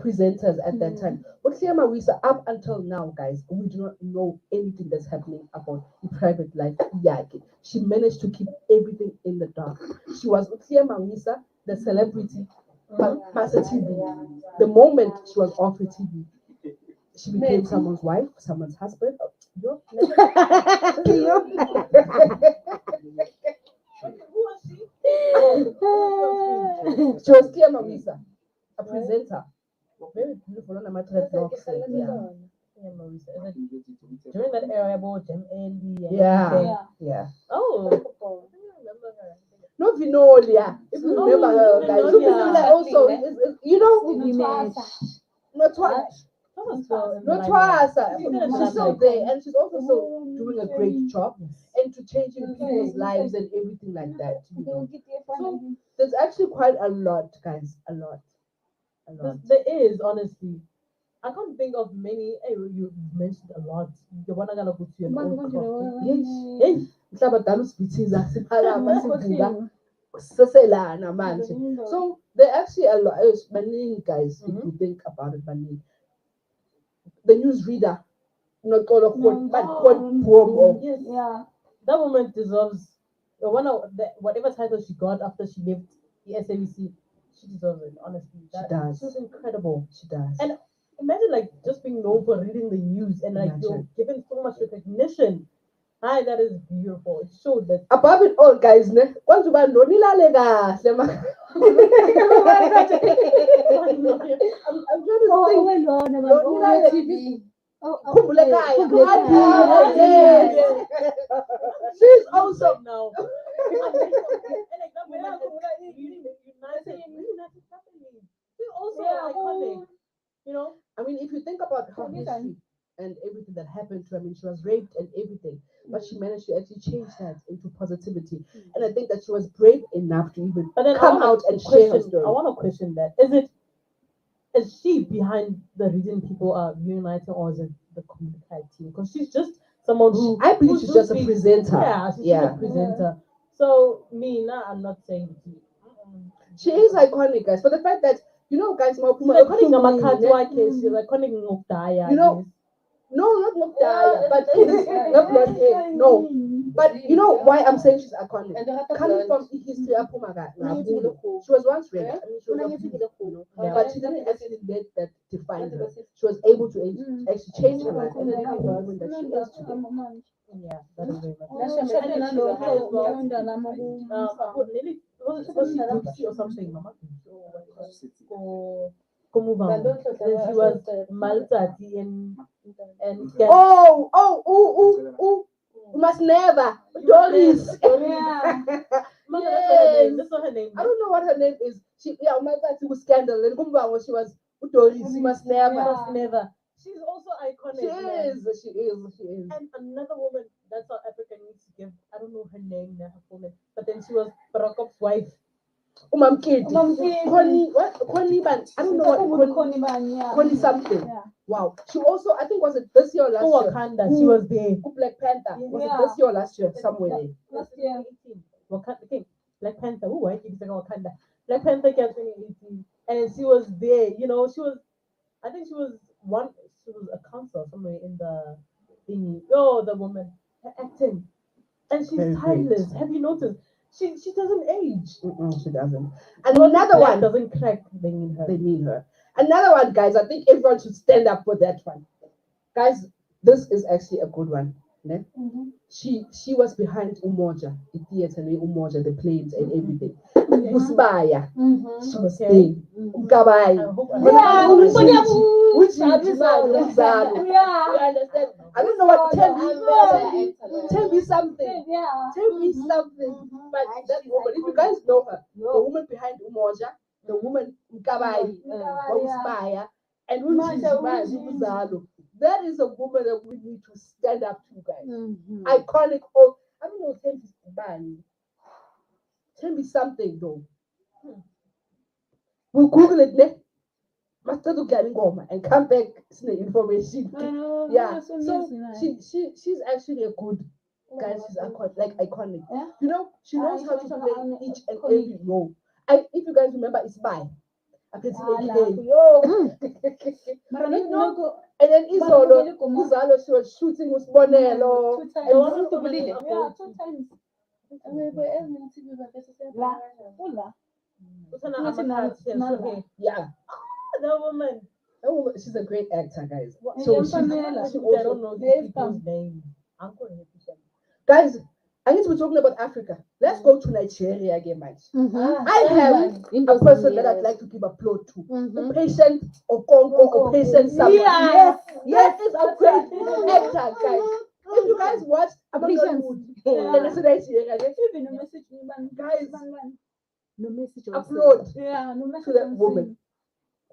A: presenters at that time, Uthlia Mawisa, up until now, guys, we do not know anything that's happening about the private life. She managed to keep everything in the dark. She was Uthlia Mawisa, the celebrity, Masa TV. The moment she was off the TV, she became someone's wife, someone's husband. She was Kia Mawisa, a presenter. Very beautiful on my dreadlocks.
E: During that era, about Jim Andy.
A: Yeah.
E: Oh, I remember her.
A: Not Vinolia. If you remember her, guys. Vinolia also is, you know, not twice. No twice. She's still there, and she's also still doing a great job into changing people's lives and everything like that. You know? So there's actually quite a lot, guys. A lot.
E: There is, honestly. I can't think of many. Hey, you mentioned a lot. The one I'm gonna go to your own.
A: So there are actually a lot. Many guys, if you think about it, many. The newsreader, not all of what,
E: yes, yeah. That woman deserves whatever title she got after she left the SABC. She deserves it, honestly.
A: She does.
E: She was incredible.
A: She does.
E: And imagine like just being known for reading the news and like you're given so much recognition. Hi, that is beautiful. It showed that
A: above it all, guys, once you know I'm trying to think. She's also
E: now. She's also iconic. You know?
A: I mean, if you think about her history and everything that happened to her, I mean, she was raped and everything. but she managed to actually change that into positivity. And I think that she was brave enough to even
E: But then
A: come out and share her story.
E: I want to question that. Is she behind the reason people are uniting, or is it the Comm-Connect team? Because she's just someone who
A: I believe she's just a presenter.
E: Yeah, she's just a presenter. So I'm not saying
A: she is iconic, guys. For the fact that guys,
E: she's iconic she's iconic
A: you know, no, not Mokdaya, but no. But you know why I'm saying she's iconic? Coming from the history of Pumaga, she was once raped. I mean, she was but she didn't actually let that define her. She was able to actually change her life and become the woman that she is today.
E: Yeah, that is very much. Was she Gypsy or something, Mama? Then she was Maltati and
A: You must never. Doris.
E: That's not her name.
A: I don't know what her name is. She was scandal. And Kumba she was Doris. You must never.
E: She's also iconic.
A: She is.
E: And another woman that South Africa needs to give. I don't know her name, her full name, but then she was Barakop's wife.
A: Connie, what? Connie Ban. I don't know what Connie something. Yeah. Wow. She also, I think, was it this year or last year?
E: Wakanda. She was there.
A: Black Panther. Was it this year or last year? Somewhere there.
E: Last year. Wakanda. Black Panther. Oh, I keep saying Wakanda. Black Panther came 2018, and she was there. She was. I think she was a counselor somewhere in the thingy. The woman, her acting, and she's very timeless. Great. Have you noticed? She doesn't age.
A: She doesn't. And another one
E: doesn't crack. They need her.
A: Another one, guys. I think everyone should stand up for that one, guys. This is actually a good one. Ne? Mm-hmm. She was behind Umoja, the theater, Umoja, the planes and everything. Usbaya. She was there. Ukabai. You understand? I don't know what. Tell me something. Tell me something. But that woman, if you guys know her, the woman behind Umoja, the woman Ukabai, Usbaya, and Uzalo. That is a woman that we need to stand up to, guys. Mm-hmm. Iconic. Oh, I don't know. Tell me something, though. We'll Google it next. Master to get and come back to the information. Yeah. So she's actually a good guy. She's iconic. Yeah? She knows how to play each and every role. If you guys remember, it's Spy. And then Izolo, she was shooting with Bonello.
G: Yeah, 2 times.
A: Yeah.
E: That woman,
A: she's a great actor, guys.
E: So I don't know people's name.
A: Guys, I guess we're talking about Africa. Let's go to Nigeria again, man. Mm-hmm. I have a person that I'd like to give applause to. Mm-hmm. Patient Okongo or Patient Sama. Yes, is a great actor, guys. If you guys watch Guys,
G: no message.
A: Upload
G: no message
A: to that woman.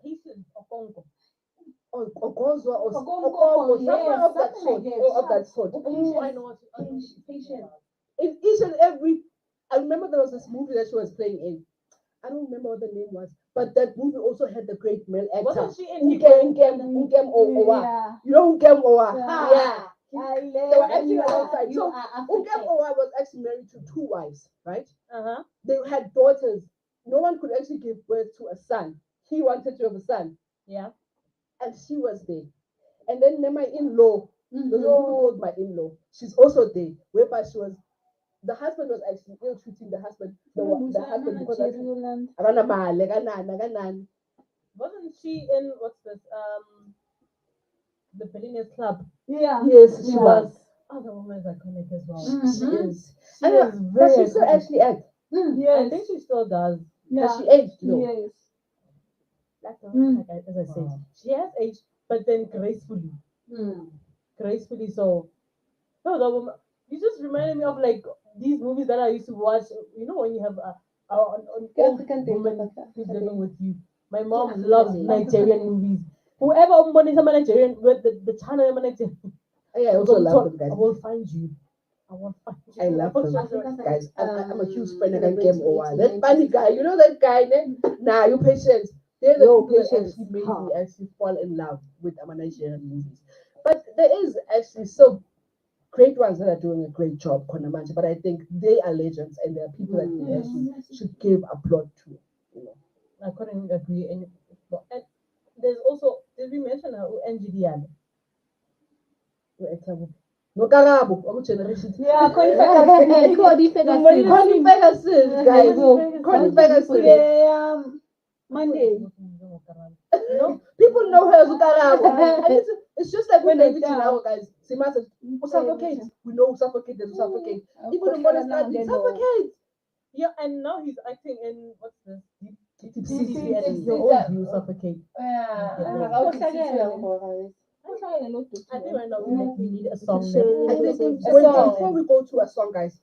E: Patient Okongo.
A: Ogonzo or somewhere of that sort.
E: Oh, I know what
A: Patient. In each and every, I remember there was this movie that she was playing in. I don't remember what the name was, but that movie also had the great male actor.
E: Wasn't she in
A: Ungem Owa? You know Ungem Owa? Yeah. They were acting alongside. So Ungem Owa was actually married to 2 wives, right? Uh-huh. They had daughters. No one could actually give birth to a son. He wanted to have a son.
E: Yeah.
A: And she was there. And then my in-law, the called my in-law, she's also there, whereby she was. The husband was actually ill-treating the husband. The husband because
E: wasn't she in what's this? The Billionaires Club.
G: Yeah.
A: Yes, she was.
E: Oh, the woman is iconic as well.
A: Mm-hmm. She is.
E: But
A: she still actually acts.
E: Yeah, I think she still does.
A: Yeah. But she aged, though.
G: Yes.
E: As I said, she has aged, but then gracefully. Gracefully. So, no, the woman. You just reminded me of like these movies that I used to watch. You know when you have an old woman who's living with you. My mom loves Nigerian movies. Whoever is a Nigerian with the channel Nigerian.
A: Yeah, I also love them guys.
E: I will find you.
A: I love him, guys. I'm a huge fan of that game. Oh, that funny guy, you know that guy? Nah, you patience. They're the people that actually made me actually fall in love with Nigerian movies. But there is actually so great ones that are doing a great job, Konamanja. But I think they are legends, and they are people that we actually should give applaud to. You know,
E: I couldn't agree. And there's also, did we mention NGDL?
A: No Karabo, our generation.
E: Yeah,
A: Connie Ferguson, guys. Connie Ferguson.
G: Monday.
A: You know, people know her as Karabo. And it's just like when they reach now, guys. Simasa, suffocate. We know suffocate, there's suffocate. Even the mother started suffocate.
E: Yeah, and now he's acting in what's this?
A: Deep
E: Sea, and you always do suffocate. I think right now we need a song.
A: Before we go to a song, guys,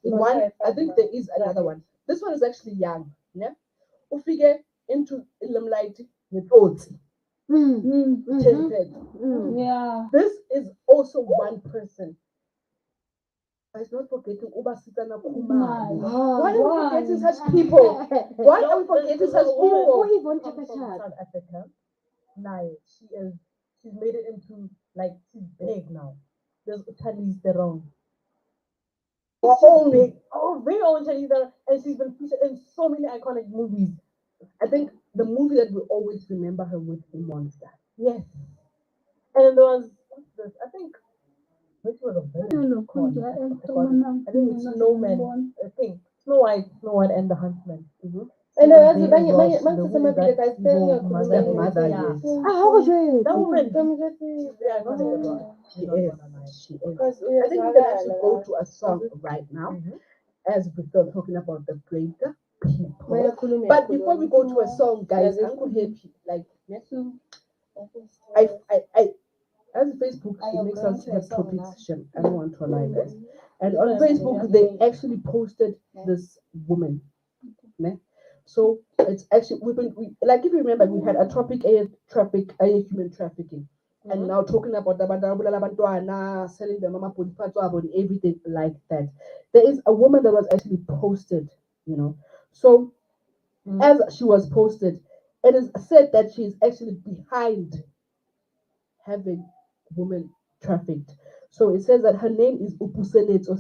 A: I think there is another one. This one is actually young. Yeah, we figure into limelight with oats.
G: Yeah.
A: This is also one person. Guys, not forgetting Ubasitana Kumar. Why are we forgetting such people? Why are we forgetting such people?
E: From South Africa. Now she's made it into like she's big now. There's Charlize Theron. Very own Charlize Theron, and she's been featured in so many iconic movies.
A: I think the movie that we always remember her with is Monster.
E: Yes. And there was what's this? I think which was a very I think it's Snowman. I think Snow White and the Huntsman.
A: And
E: mother,
A: yes.
E: that woman, she is.
A: I think we can actually go to a song right now as we're still talking about the greater people. But before we go to a song, guys, I'm happy. Like, I as Facebook, it makes us have topics. I don't want to lie, guys. And on Facebook, they actually posted this woman. Ne? So it's actually like if you remember, we had a topic human trafficking, and now talking about the selling the mama and everything like that. There is a woman that was actually posted, you know. So as she was posted, it is said that she is actually behind having women trafficked. So it says that her name is Upuseletso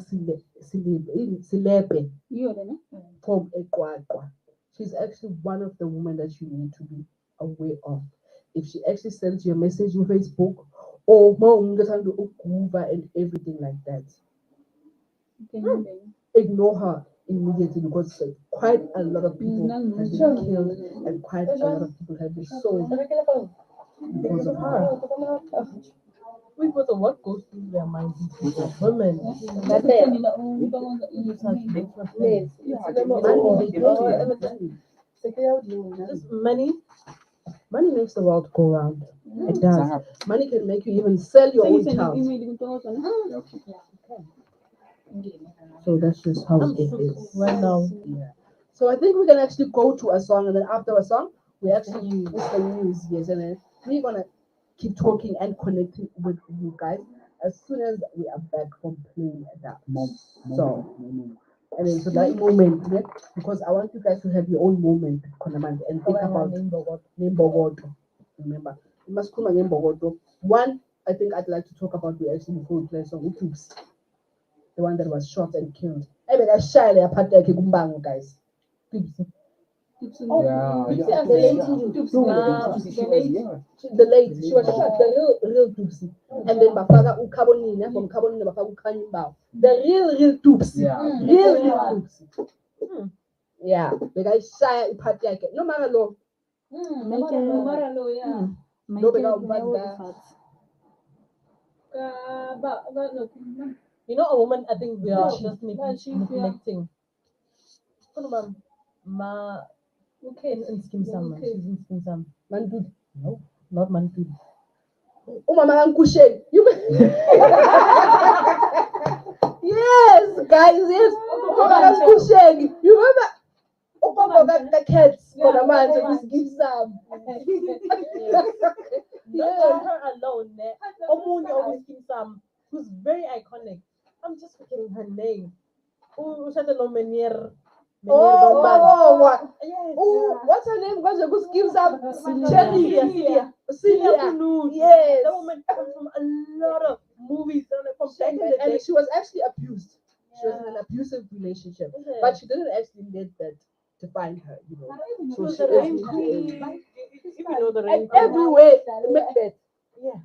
A: Silepe from Ekwakwa. She's actually one of the women that you need to be aware of. If she actually sends you a message on Facebook or and everything like that, ignore her immediately because quite a lot of people have been killed and quite a lot of people have been sold because of her.
E: We put what goes through their minds. Women.
A: Money makes the world go round. It does. Money can make you even sell your own child. So that's just how it is
E: right now.
A: Yeah. So I think we can actually go to a song, and then after a song, we actually use the news. Yes, and then we're gonna keep talking and connecting with you guys as soon as we are back from playing that song. And then so that moment, because I want you guys to have your own moment, and think about Nimbogoto. Remember, you must come and Nimbogoto. One, I think I'd like to talk about we actually before we play song, Utubs, the one that was shot and killed. I mean, I shy a part like Gumbango, guys.
B: Yeah.
A: The late, she was shot, the real Tupsi. And then Bafaga Ukabonina from Kabonina Bafaga Kanimbao. The real Tupsi. Real Tupsi. Yeah, the guy shy a part like it. No matter law.
E: You know, a woman, I think we are just neglecting. Ma, okay, in Skim Sam. She's in Skim Sam.
A: Mandud.
E: No, not Mandud.
A: Oh, Mama, I'm Kushe. Yes, guys, yes. Mama, I'm Kushe. You remember? Oh, Mama, the cats. For the man to Skim Sam.
E: Not her alone. Omuni always Skim Sam, who's very iconic. I'm just forgetting her name. Oh, she had no Menier.
A: What?
E: Yes.
A: Oh, what's her name? What's the good skills up?
E: Celia.
A: Yes.
E: That woman comes from a lot of movies from back in the day.
A: And she was actually abused. She was in an abusive relationship, but she didn't actually let that define her, you know. So she is
E: the
A: and everywhere, Macbeth. Yeah.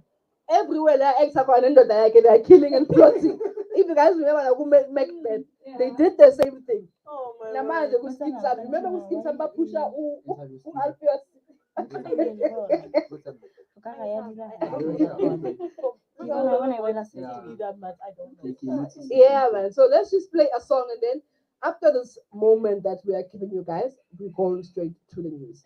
A: Everywhere they are killing and plotting. If you guys remember Macbeth, they did the same thing.
E: Oh my
A: Namanje ku schemes up. Remember who schemes up Pusha Alpheus? Yeah, man. So let's just play a song, and then after this moment that we are giving you guys, we're going straight to the news.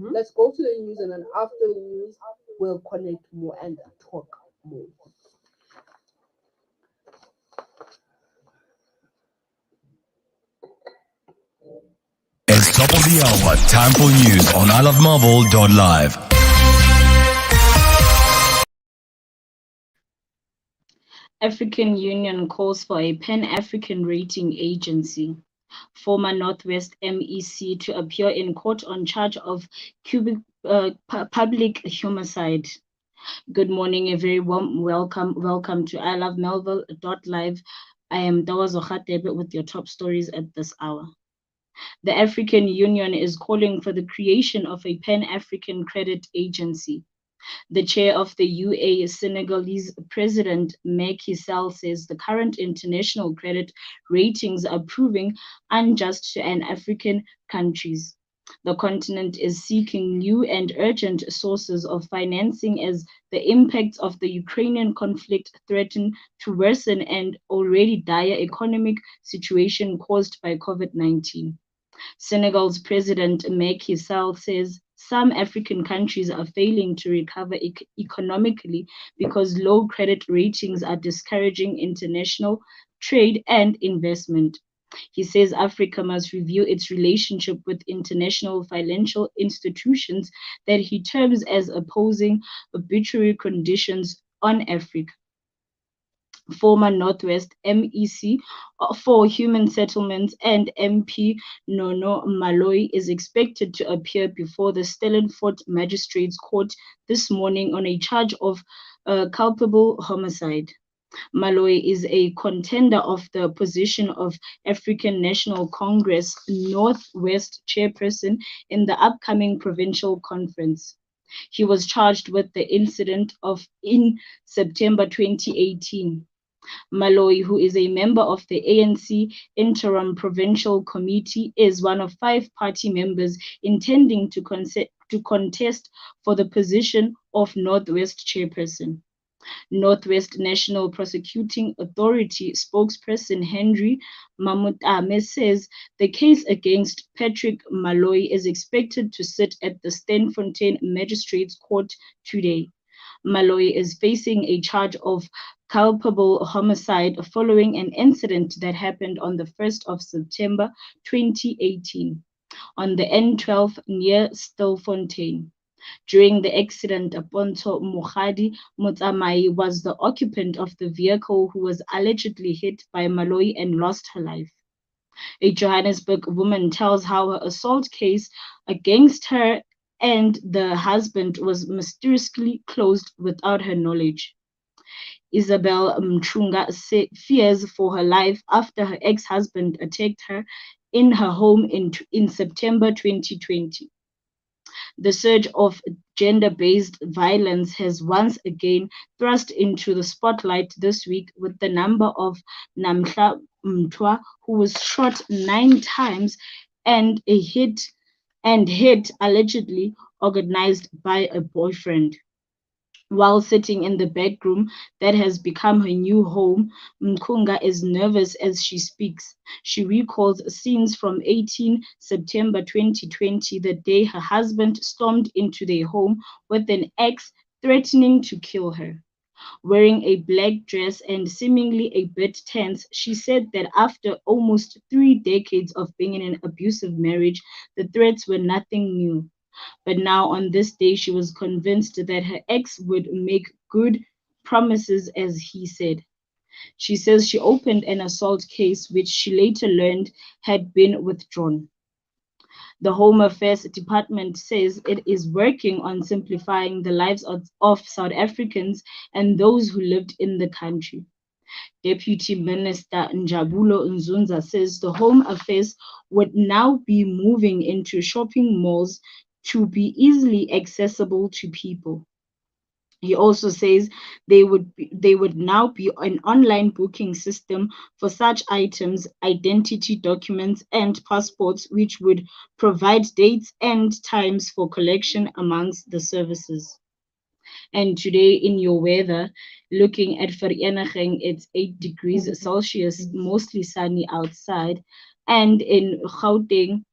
A: Let's go to the news, and then after the news, we'll connect more and talk more.
H: It's top of the hour. Time for news on iLOVEmelville.LIVE.
I: African Union calls for a Pan-African rating agency. Former Northwest MEC to appear in court on charge of public homicide. Good morning, a very warm welcome to iLOVEmelville.LIVE. I am Dawazo Khatebe with your top stories at this hour. The African Union is calling for the creation of a Pan-African credit agency. The chair of the UA, Senegalese President Macky Sall, says the current international credit ratings are proving unjust to African countries. The continent is seeking new and urgent sources of financing as the impacts of the Ukrainian conflict threaten to worsen an already dire economic situation caused by COVID-19. Senegal's President Macky Sall says some African countries are failing to recover economically because low credit ratings are discouraging international trade and investment. He says Africa must review its relationship with international financial institutions that he terms as opposing arbitrary conditions on Africa. Former Northwest MEC for Human Settlements and MP Nono Maloyi is expected to appear before the Stellenbosch Magistrates Court this morning on a charge of culpable homicide. Maloyi is a contender of the position of African National Congress Northwest chairperson in the upcoming provincial conference. He was charged with the incident in September 2018. Maloyi, who is a member of the ANC Interim Provincial Committee, is one of 5 party members intending to contest for the position of Northwest chairperson. Northwest National Prosecuting Authority spokesperson Henry Mamutame says the case against Patrick Maloyi is expected to sit at the Stenfontein Magistrates Court today. Maloyi is facing a charge of culpable homicide following an incident that happened on the 1st of September 2018 on the N12 near Stilfontein. During the accident, Ponto Mokgadi Motsamai was the occupant of the vehicle who was allegedly hit by Maloyi and lost her life. A Johannesburg woman tells how her assault case against her and the husband was mysteriously closed without her knowledge. Isabel Mchunga fears for her life after her ex-husband attacked her in her home in September 2020. The surge of gender-based violence has once again thrust into the spotlight this week with the number of Namhla Mtwa, who was shot 9 times and hit allegedly organized by a boyfriend. While sitting in the bedroom that has become her new home, Mkunga is nervous as she speaks. She recalls scenes from 18 September 2020, the day her husband stormed into their home with an axe threatening to kill her. Wearing a black dress and seemingly a bit tense, she said that after almost 3 decades of being in an abusive marriage, the threats were nothing new. But now on this day, she was convinced that her ex would make good promises, as he said. She says she opened an assault case, which she later learned had been withdrawn. The Home Affairs Department says it is working on simplifying the lives of South Africans and those who lived in the country. Deputy Minister Njabulo Nzunza says the Home Affairs would now be moving into shopping malls to be easily accessible to people. He also says they would now be an online booking system for such items, identity documents, and passports, which would provide dates and times for collection amongst the services. And today in your weather, looking at Vereeniging, it's 8 degrees Celsius, mostly sunny outside. And in Gauteng,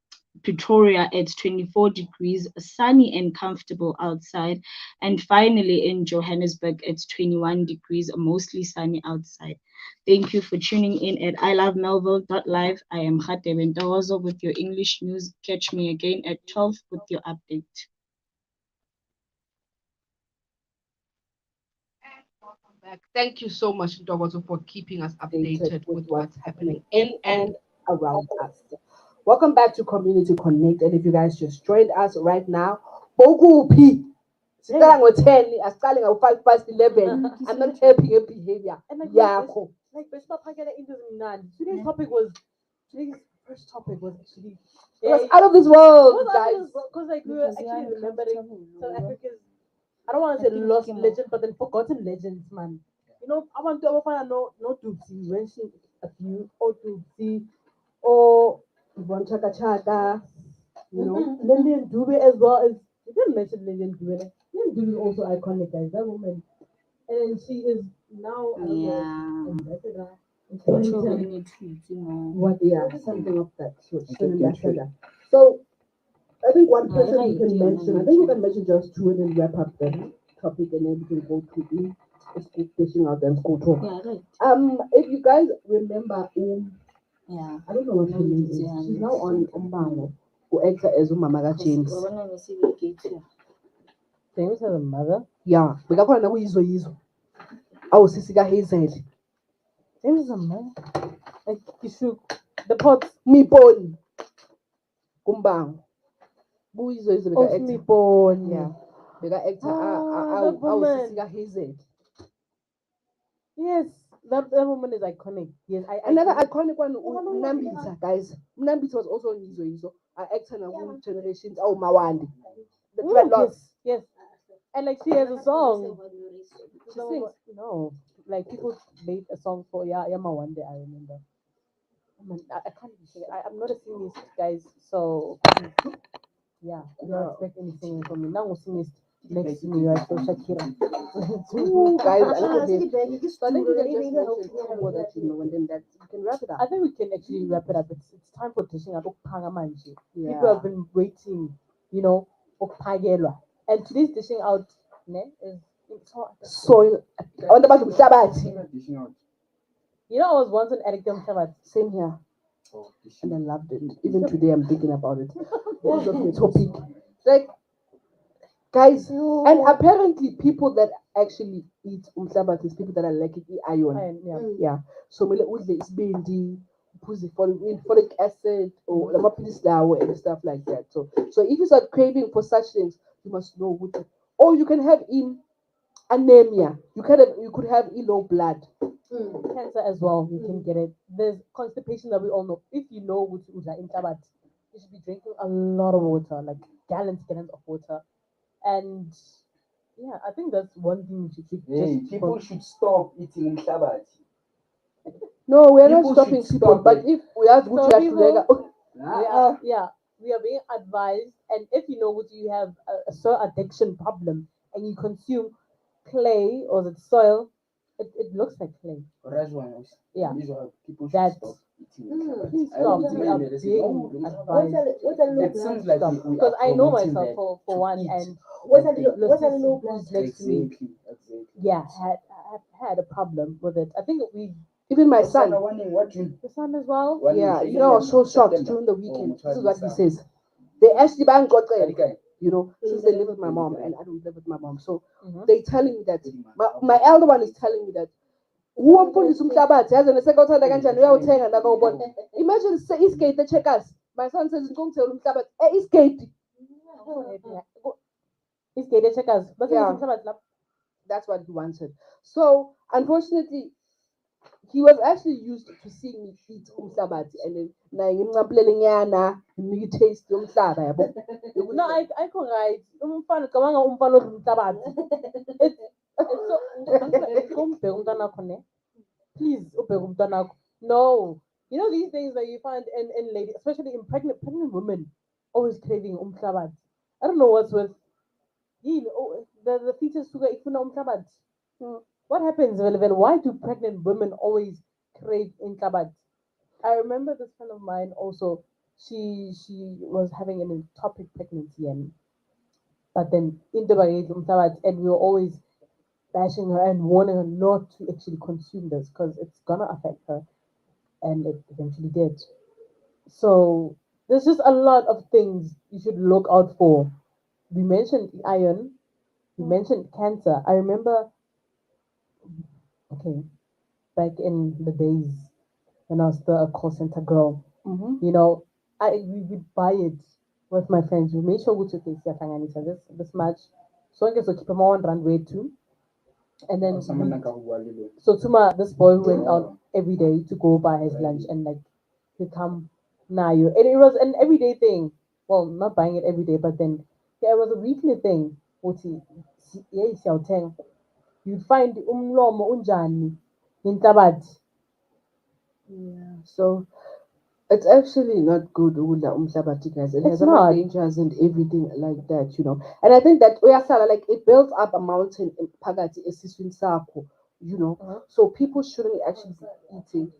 I: Pretoria at 24 degrees, sunny and comfortable outside. And finally in Johannesburg at 21 degrees, mostly sunny outside. Thank you for tuning in at iLOVEmelville.LIVE. I am Khatebe Ntokozo with your English news. Catch me again at 12 with your update.
A: Welcome back. Thank you so much, Ntokozo, for keeping us updated with what's happening in and around us. Welcome back to Community Connect. And if you guys just joined us right now, Bokuphi. Siqala ngo-10, asiqale ngo-5 past 11. I'm not happy with behavior. Yakho.
E: Like today's topic was today's first topic was actually
A: It was out of this world, guys.
E: Because like we were actually remembering South Africa's, I don't want to say lost legend, but then forgotten legends, man. You know, I want to find no Tutsi. You mentioned a few, or Tutsi, or Yvonne Chaka Chaka, you know, Lillian Dube as well. As you didn't mention Lillian Dube. Lillian Dube is also iconic, guys. That woman, and she is now ambassador.
A: What? Yeah, something of that sort. Ambassador. So I think one person you can mention. I think we can mention just two and then wrap up the topic, and then we can go to the fishing out and school talk.
G: Yeah, right.
A: If you guys remember,
G: Yeah.
A: I don't know what her name is. She's now on Umbango, who acts as Mama James.
E: James has a mother.
A: Yeah, bekakhona nakuyizo. Awusisi kaHazel.
E: James is a mother. Like Kishu, the pot.
A: Miponi. Kumbango. Buyizo beka actor.
E: Miponi.
A: Yeah. Beka actor awusisi kaHazel.
E: Yes, that woman is iconic. Yes,
A: another iconic one, Mnambitha, guys. Mnambitha was also on Yizo. I actor now generations. Oh, Mawandi. The dreadlocks.
E: Yes. And like she has a song. She sings. No, like people made a song for Yama one day. I remember. I can't even sing it. I'm not a singist, guys. So yeah, don't expect anything from me. Now I'm singist next to me, right? So Shakira.
A: Guys, I think we can just more that you know, and then that we can wrap it up.
E: I think we can actually wrap it up. It's time for dishing out Pangamanji. People have been waiting, you know, Pagelwa. And today's dishing out is
A: soil. I want about dishing out.
E: You know, I was once an addict of Shabbat.
A: Same here. And I loved it. Even today I'm thinking about it. Because of the topic. Like, guys, and apparently people that actually eat umhlabathi is people that are like iron. Yeah. So mele udle isibindi, uphuze folic acid or lamapilisi lawo and stuff like that. So if you start craving for such things, you must know what. Or you can have anemia. You could have low blood.
E: Cancer as well. You can get it. There's constipation that we all know. If you know what in Shabbat, you should be drinking a lot of water, like gallons of water. And yeah, I think that's one thing we should
B: people should stop eating Shabbat.
A: No, we're not stopping people, but if we have good
E: we are being advised, and if you know what you have a soil addiction problem and you consume clay or the soil, it looks like clay. Yeah, that please stop. We are being advised.
B: It seems like
E: because I know myself for one, and who's next to me, yeah, had a problem with it. I think
A: even my son.
E: The son as well.
A: Yeah, you know, I was so shocked during the weekend. This is what he says. They actually since they live with my mom and I don't live with my mom. So they telling me that my elder one is telling me that imagine Eastgate the checkers. My son says Eastgate.
E: Eastgate the checkers.
A: Yeah. That's what he wanted. So unfortunately, he was actually used to seeing me eat umhlabathi and then me taste umhlaba yabo.
E: No, I can write umfana please no. You know these things that you find in ladies, especially in pregnant women, always craving umhlabathi. I don't know what's with the fetus sugar ikuna umhlabathi. What happens, Melville? Why do pregnant women always crave umhlabathi? I remember this friend of mine also. she was having an ectopic pregnancy, and but then in the and we were always bashing her and warning her not to actually consume this because it's gonna affect her, and it eventually did. So there's just a lot of things you should look out for. We mentioned iron, we mentioned cancer. I remember, okay, back in the days when I was still a call center girl, you know, we would buy it with my friends. We made sure we took this much. So I guess we keep them on run way too. And then so Tuma, this boy who went out every day to go buy his lunch and like he come Nayo. And it was an everyday thing. Well, not buying it every day, but then yeah, it was a weekly thing. You'd find umlomo unjani in Tabat.
A: Yeah. So it's actually not good ukudla umhlabathi, guys. It has a lot of dangers and everything like that, you know. And I think that uyasala, like it builds up a mountain in phakathi esiswini sakho, you know. So people shouldn't actually be eating.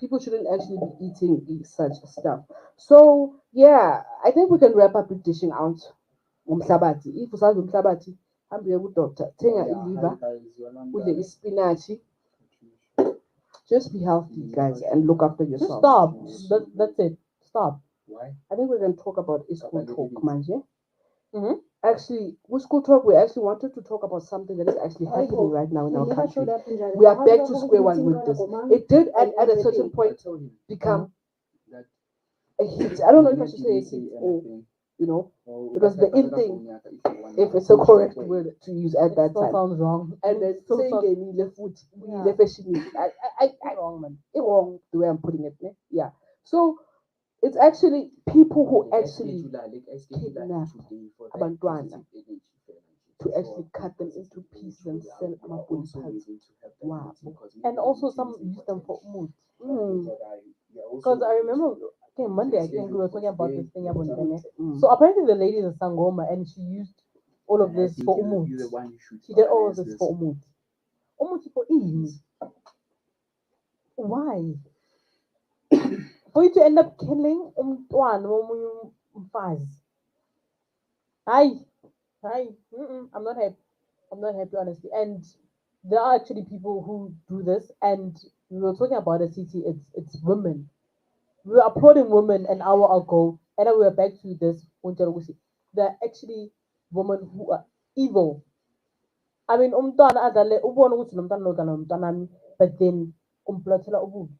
A: People shouldn't actually be eating such stuff. So yeah, I think we can wrap up with dishing out umhlabathi. If usazi umhlabathi, hambe ku-doctor, thenga iliver, udle ispinachi. Just be healthy, guys, and look after
E: Just
A: yourself.
E: stop. That's it. Stop.
B: Why?
A: I think we're going to talk about school talk, manje.
E: Mm-hmm.
A: Actually, with school talk, we actually wanted to talk about something that is actually happening right now in our country. We are back to square one with this. It did at a certain point become a hit. I don't know if I should say a hit or, you know, because the in thing, if it's a correct word to use at that time.
E: Sounds wrong.
A: And then saying they need the food, the fashion. I wrong, man. It wrong the way I'm putting it. Ne? Yeah. So it's actually people who actually kidnap abantwana to actually cut them into pieces and sell amabody parts. Wow.
E: And also some use them for mood. Because I remember, okay, Monday I think we were talking about this thing about internet. So apparently the lady is a sangoma and she used all of this for umut. She did all of this for umut. Umut for ease. Why? For you to end up killing umntwana womunye umfazi. Hi. I'm not happy. I'm not happy, honestly. And there are actually people who do this, and we were talking about a city. It's women. We were applauding women an hour ago, and then we were back to this. They're actually women who are evil. I mean, umntwana adale ubona ukuthi lo mntwana lo kana umntwanami, but then umplothela ububi.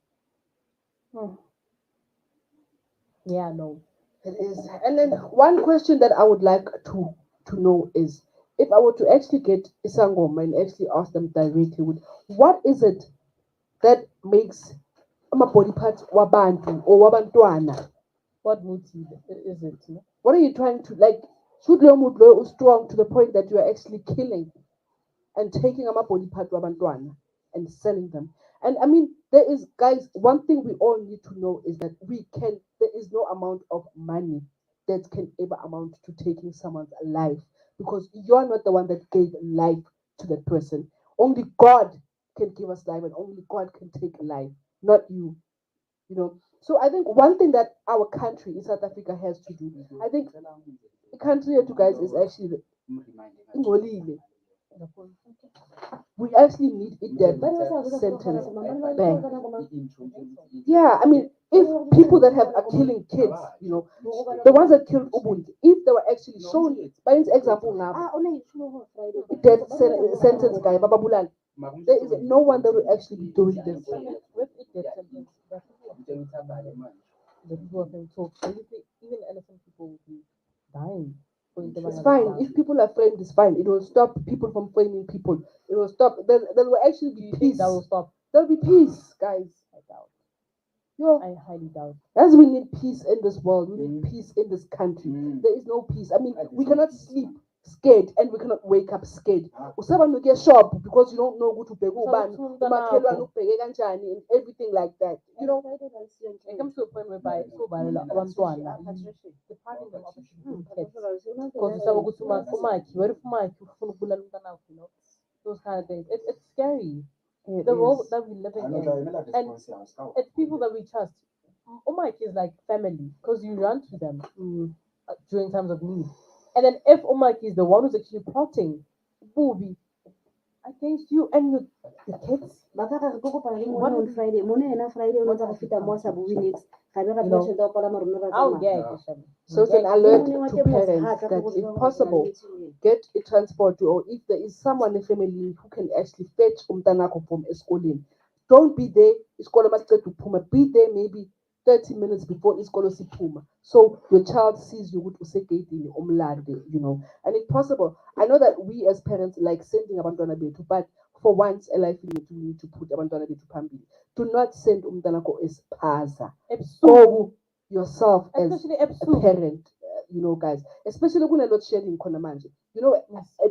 E: Yeah, no.
A: It is. And then one question that I would like to know is, if I were to actually get Isangoma and actually ask them directly, what is it that makes my body part wabantu or wabantwana?
E: What motive is it? No?
A: What are you trying to like? Should Leomudlo strong to the point that you are actually killing and taking a body part wabantwana and selling them? And I mean, there is, guys, one thing we all need to know is that there is no amount of money that can ever amount to taking someone's life, because you're not the one that gave life to that person. Only God can give us life, and only God can take life, not you. You know. So I think one thing that our country in South Africa has to do, I think the country to guys is actually Ingolile. We actually need it death sentence back. Yeah, I mean, if people that are killing kids, you know, the ones that killed Ubuntu, if they were actually shown, by example now, death sentence guy, Baba Bulal, there is no one that will actually be doing this.
E: With it, death sentence, the people have been talked. Even innocent people will be dying.
A: It's fine. If people are framed, it's fine. It will stop people from framing people. It will stop. There will actually be peace.
E: That will stop.
A: There'll be peace, guys.
E: I doubt.
A: You know,
E: I highly doubt.
A: as we need peace in this world, we need peace in this country. There is no peace. I mean, we cannot sleep scared and we cannot wake up scared. Usaba get shop because you don't know who to pay and everything like that. You know,
E: it comes to a point whereby so bad abantwana depriving them of because you know, those kind of things. It's scary. The world that we're living in, and it's people that we trust. Omike is like family because you run to them during times of need. And then if Omike is the one who's actually plotting, booby, against you and your kids,
G: Bakaka go pa le
E: What-
G: on Friday. Mona ena Friday o tla go fita mo sa buwi next. Ga be ga
E: No.
G: tla tshela pala marona ba
E: I'll
G: tsamaya.
E: get it.
A: So it's an alert to parents that if possible, get a transport or if there is someone in the family who can actually fetch umtanako from eskoleni. Don't be there, iskolo masiqeda ukuphuma. Be there maybe 30 minutes before iskolo siphuma. So your child sees you with usegedini omlande, you know. And if possible, I know that we as parents like sending abantwana bethu, but for once, we need to put abantwana bethu phambili. Do not send umtanako espaza. Go yourself as
E: Especially
A: a parent, you know, guys, especially when load shedding khona manje. You know,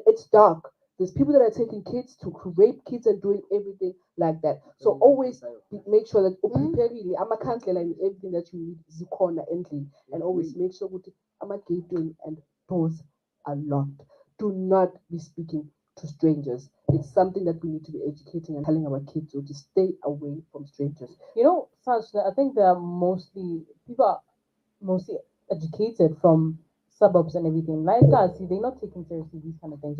A: it's dark. There's people that are taking kids to rape kids and doing everything like that. So always make sure that preparing amakhandlela and everything that you need zikhona endlini, and always make sure that ama-gate and doors are locked. Do not be speaking to strangers. It's something that we need to be educating and telling our kids to stay away from strangers.
E: You know, Sash, I think people are mostly educated from suburbs and everything. Like us, they're not taking seriously these kind of things.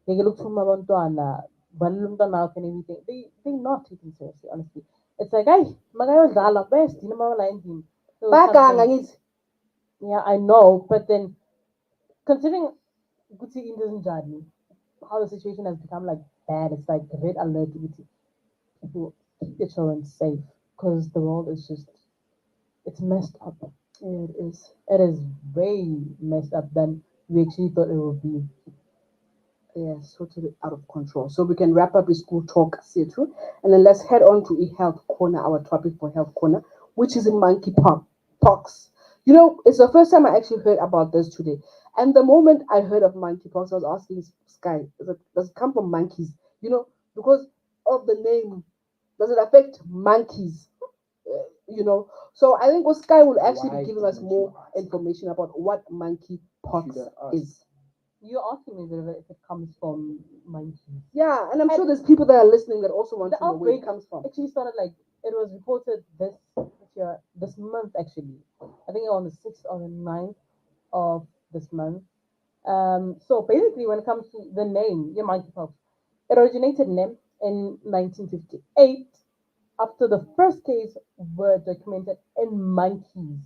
E: They look from abantwana, balumtana and everything. They're not taking seriously, honestly. It's like, hey, magayodlala best, you know, like yeah, I know, but then considering Gucci Indian journey, how the situation has become like bad, it's like red alert Gucci. People keep their children safe because the world is just it's messed up.
A: It is.
E: It is way messed up than we actually thought it would be.
A: Yes, totally out of control. So we can wrap up the school talk, Sethu, and then let's head on to e-health corner, our topic for health corner, which is in monkeypox. You know, it's the first time I actually heard about this today. And the moment I heard of monkeypox, I was asking Sky, does it come from monkeys? You know, because of the name, does it affect monkeys? You know, so I think Sky will actually
B: Why
A: be giving us
B: didn't
A: more
B: you ask?
A: information about what monkeypox
B: Should I ask?
A: is.
E: You're asking me if it comes from monkeys.
A: Yeah, and I'm sure there's people that are listening that also want
E: The
A: to know where it
E: outbreak
A: comes from.
E: actually started like it was reported this month actually. I think on the 6th or the 9th of this month. So basically, when it comes to the name, yeah, monkeypox, it originated in 1958 after the first case were documented in monkeys.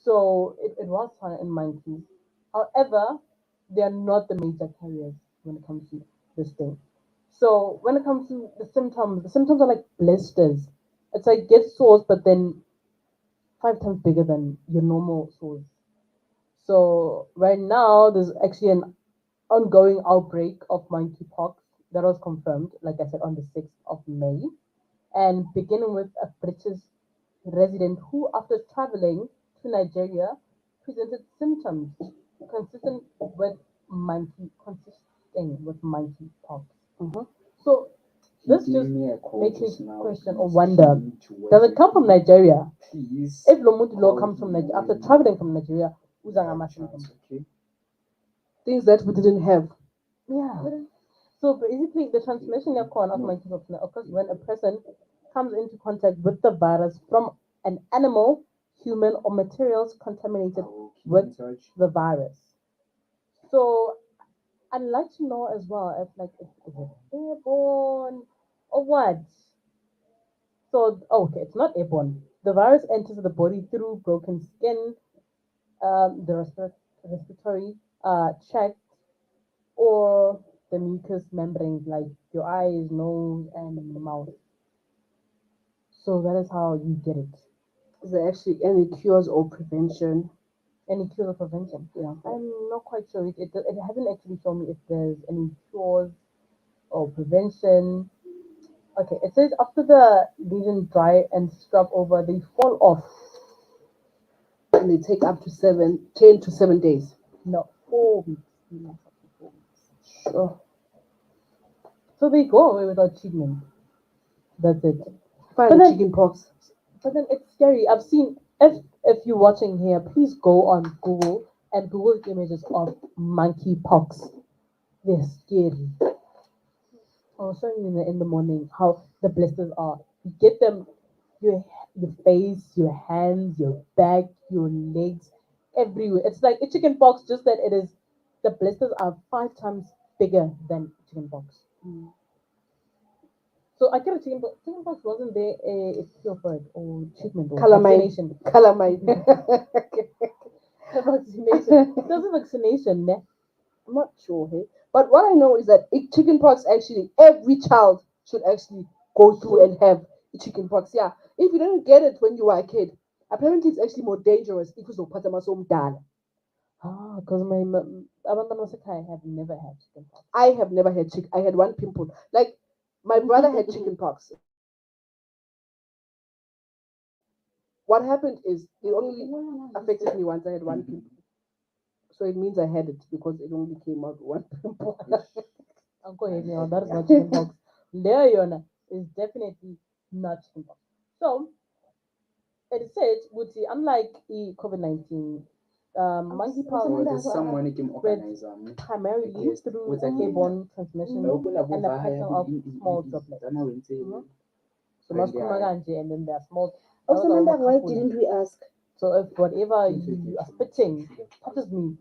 E: So it was found in monkeys. However, they are not the major carriers when it comes to this thing. So when it comes to the symptoms are like blisters. It's like get sores, but then 5 times bigger than your normal sores. So right now, there's actually an ongoing outbreak of monkeypox that was confirmed, like I said, on the 6th of May, and beginning with a British resident who, after traveling to Nigeria, presented symptoms consistent with consisting with monkeypox. So
B: He
E: this
B: gave
E: just
B: me a call
E: makes me
B: just now.
E: question
B: Please
E: or wonder:
B: tell me to
E: does
B: work
E: it come
B: with
E: from
B: me.
E: Nigeria?
B: Please.
E: If Lomuti law
B: call
E: comes from
B: me
E: Nigeria after
B: when
E: traveling from Nigeria,
B: you
E: uzanga
B: have
E: symptoms.
B: chance, okay?
A: Things that we didn't have.
E: Yeah. So basically, the transmission of monkeypox occurs when a person comes into contact with the virus from an animal, human, or materials contaminated
B: I will keep
E: with
B: in touch.
E: the virus. So I'd like to know as well if is it airborne or what? So okay, it's not airborne. The virus enters the body through broken skin, the respiratory tract, or the mucous membranes like your eyes, nose, and mouth. So that is how you get it.
A: Is there actually any cures or prevention?
E: Any cure or prevention?
A: Yeah.
E: I'm not quite sure. It hasn't actually shown me if there's any cures or prevention. Okay, it says after the lesion dry and scrub over, they fall off.
A: And they take up to 10 to 7 days.
E: No, 4 weeks.
A: Sure.
E: So they go away without treatment. That's it.
A: Fine,
E: But then-
A: chicken pox.
E: But then it's scary. I've seen if you're watching here, please go on Google and Google images of monkeypox. They're scary. I'll show you in the morning how the blisters are. You get them your face, your hands, your back, your legs, everywhere. It's like a chicken pox, just that it is the blisters are 5 times bigger than chicken pox. So I get a chicken pox. Chicken pox wasn't there a cure for it or treatment or vaccination.
A: Calamine.
E: Vaccination. There's a vaccination, ne?
A: I'm not sure, hey. But what I know is that chickenpox actually every child should actually go through and have chickenpox. Yeah. If you didn't get it when you were a kid, apparently it's actually more dangerous if it's done.
E: Ah, because my I have never had chicken pox.
A: I have never had I had one pimple. Like my brother had chickenpox. What happened is it only affected me once. I had one pimple. So it means I had it because it only came out one pimple.
E: Uncle hit me on that is not chicken pox. Leona is definitely not chicken pox. So it said, would see, unlike COVID-19, monkeypox
B: There's someone who can organize
E: primarily through airborne transmission and the pattern of small droplets. So not kumaganje, and then there are small.
G: Why didn't we ask?
E: So if whatever you are spitting touches me,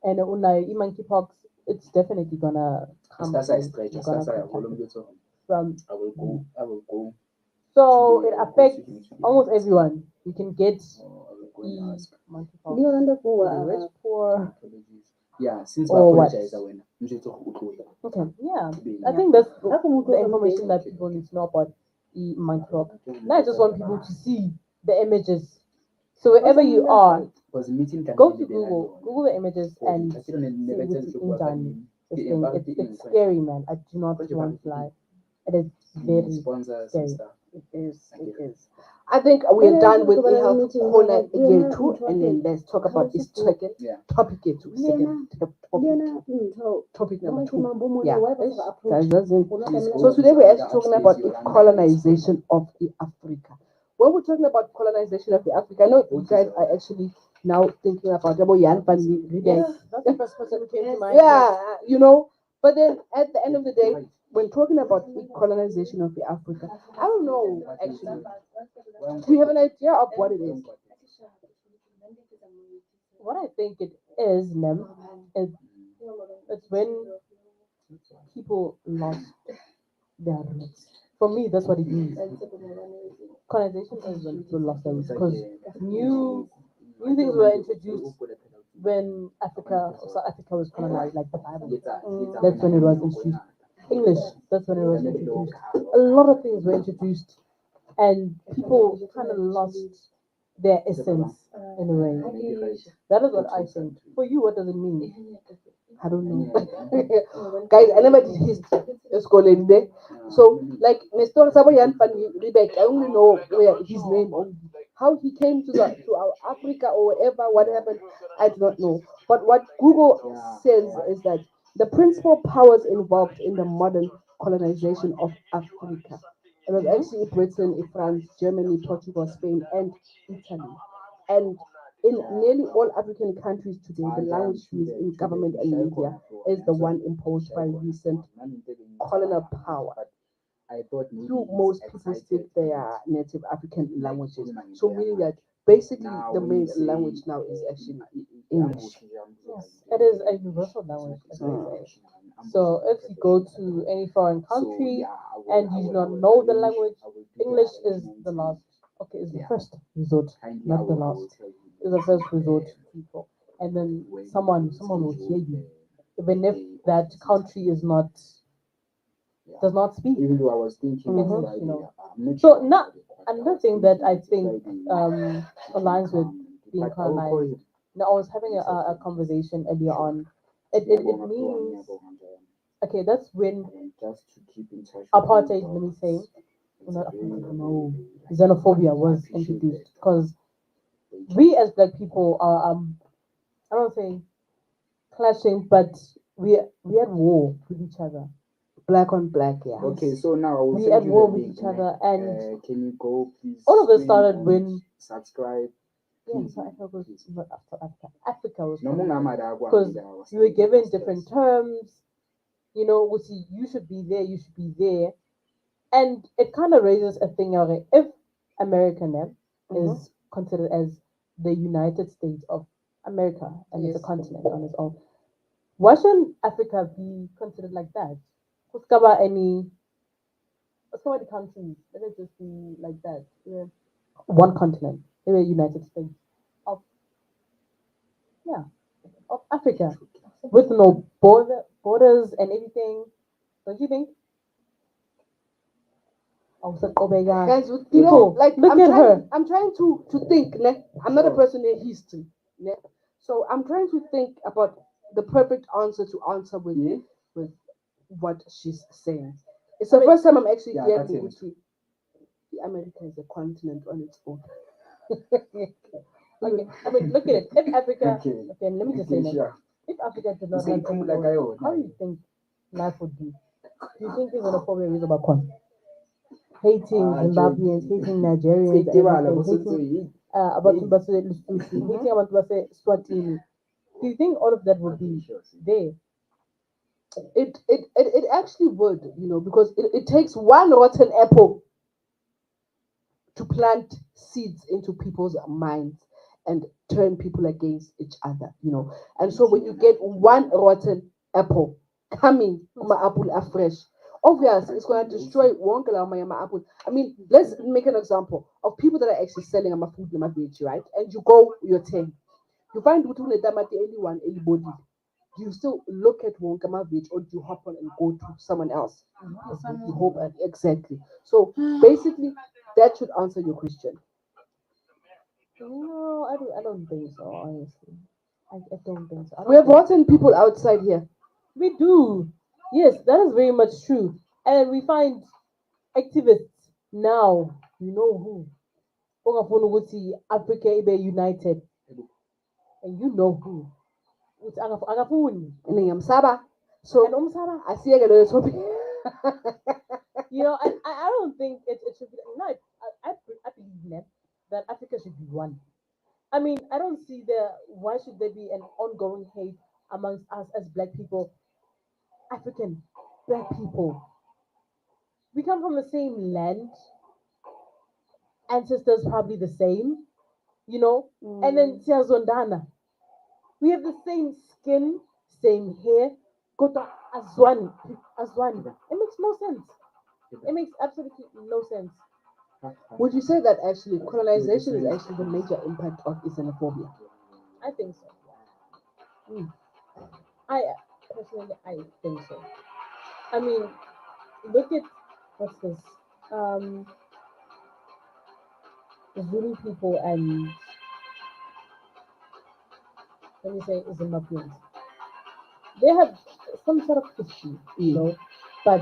E: and monkeypox, it's definitely gonna come from.
B: I will go.
E: So it affects almost everyone. You can get monkeypox. Rich, poor.
B: Yeah, since
E: or what?
B: Okay.
E: Okay, yeah. I think that's the information that people need to know about the monkeypox. Now I just want people to see the images. So wherever you are, go to Google the images and see what's in done. It's scary, man. I do not want to lie. It is very scary.
A: It is. I think we're done with the health corner year two, and then let's talk about this second topic year two. Topic number two. Yeah, guys, that's it. So today we're actually talking about the colonization of the Africa. When we're talking about colonization of the Africa, I know you guys are actually now thinking about Yan Pani.
E: That's the first person who came to mind.
A: Yeah, you know. But then at the end of the day, when talking about the colonization of the Africa, I don't know actually. Do you have an idea of what it is?
E: What I think it is, Nem, is it's when people lost their roots. For me, that's what it means. Colonization is when people lost their roots because new things were introduced when Africa or South Africa was colonized, like the Bible. That's when it was introduced. English, that's when it was introduced. A lot of things were introduced, and people kind of lost their essence in a way. That is what I think. For you, what does it mean?
A: I don't know. Guys, I never did history in school there. So, like, Nestor Saboyan Rebecca, I only know where his name, how he came to our Africa or whatever, what happened, I do not know. But what Google says is that the principal powers involved in the modern colonization of Africa. It was actually Britain, France, Germany, Portugal, Spain, and Italy. And in nearly all African countries today, the language used in government and media is the one imposed by recent colonial power. Through most people speak their native African languages. So meaning that basically the main language now is actually English.
E: Yes, it is a universal language, as they say. So if you go to any foreign country and you do not know the language, English is the last. Okay, is the first resort, not the last. Is the first resort to people, and then someone will hear you, even if that country is not does not speak.
B: Even though I was thinking,
E: English, So not another thing that I think aligns with being colonized. Now I was having a conversation earlier on. It means okay. That's when apartheid. Let me say, not apartheid. No, xenophobia was introduced because we as black people are I don't say clashing, but we at war with each other.
A: Black on black, yeah.
B: Okay, so now
E: we at war with each other, and
B: can you go please?
E: all of this started when
B: subscribe.
E: Yeah, South Africa was not after Africa. Africa was because we were given different terms. We see you should be there, and it kind of raises a thing. Okay, if America now is considered as the United States of America, and it's a continent on its own. Why shouldn't Africa be considered like that? Let's cover the countries. Let it just be like that. Yeah. One continent, the United States of of Africa, with no borders and everything. Don't you think?
A: Guys, you know, like I'm trying to think. Ne? I'm not a person in history, ne? So I'm trying to think about the perfect answer to answer with what she's saying. It's the first time I'm actually hearing which America is a continent on its own.
E: Okay, I mean, look at it. If Africa, okay, let me just say that. If Africa did not have any borders, how do you think life would be? Do you think there's a problem with about corn? Hating Zimbabweans, hating Nigerians, hating hating about Swatini. Do you think all of that would be there?
A: It actually would, you know, because it takes one rotten apple to plant seeds into people's minds and turn people against each other, you know. And so when you get one rotten apple coming from an apple afresh, obviously it's going to destroy one apple. I mean, let's make an example of people that are actually selling a food in my village, right? And you go your 10, you find anyone, anybody. Do you still look at Wonkama Beach, or do you hop on and go to someone else? You hope exactly. So basically, that should answer your question.
E: No, I don't think so, honestly. I don't think so.
A: We have rotten people outside here.
E: We do. Yes, that is very much true. And we find activists now, you know who? Africa ibe united. And you know who? It's Agafuni.
A: Saba. So
E: And Umsaba.
A: I see a topic.
E: You know, I don't think it should be. No, I believe that Africa should be one. I mean, I don't see why should there be an ongoing hate amongst us as black people, African black people. We come from the same land, ancestors probably the same, you know, and then Tiazondana. We have the same skin, same hair, Kota Azwani. Azwani. It makes no sense. It makes absolutely no sense.
A: Would you say that actually colonization is actually the major impact of Islamophobia?
E: I think so. I personally, I think so. I mean, look at what's this? The Zulu people and let me say Zimbabweans. They have some sort of history, you know, but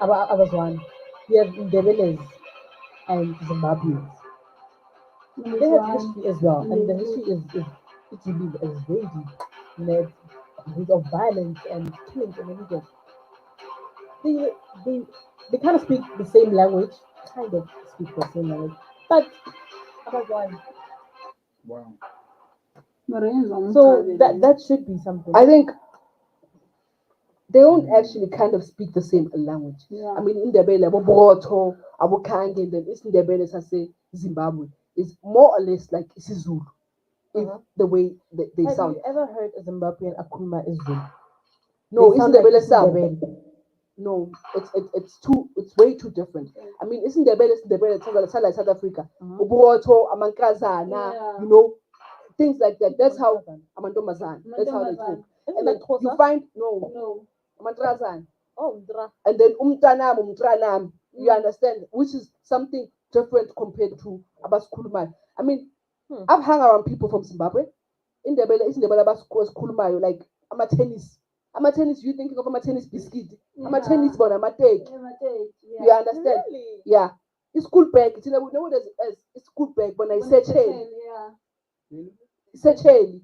E: I was one. We have Ndebelés and Zimbabweans. They have history as well, and the history is very deep. You know, of violence and killings and everything. They they they kind of speak the same language, kind of speak the same language, but about one.
B: Wow.
E: So that should be something.
A: I think they don't actually kind of speak the same language. Yeah. I mean, in the Bele, Boboto, Abokange, and then it's in the Bele, say Zimbabwe. It's more or less like isiZulu, the way they sound.
E: Have you ever heard a Zimbabwean Akuma is Zulu?
A: No, isn't the Bele sound? No, it's way too different. I mean, isn't the Bele like South Africa? Boboto, Amankazana, you know, things like that. That's how Amandomazan. That's how they talk. And then you find Amantrazan.
E: Oh,
A: and then umtranam. You understand? Which is something different compared to Abaskulman. I mean, I've hung around people from Zimbabwe. In the Bele, isn't the Bele Abaskulmayo, like I'm a tennis. You thinking of a tennis biscuit? I'm a tennis but I'm a take. You understand?
E: Really?
A: Yeah. It's school bag. You know what it's school bag when I say chain. Say chain.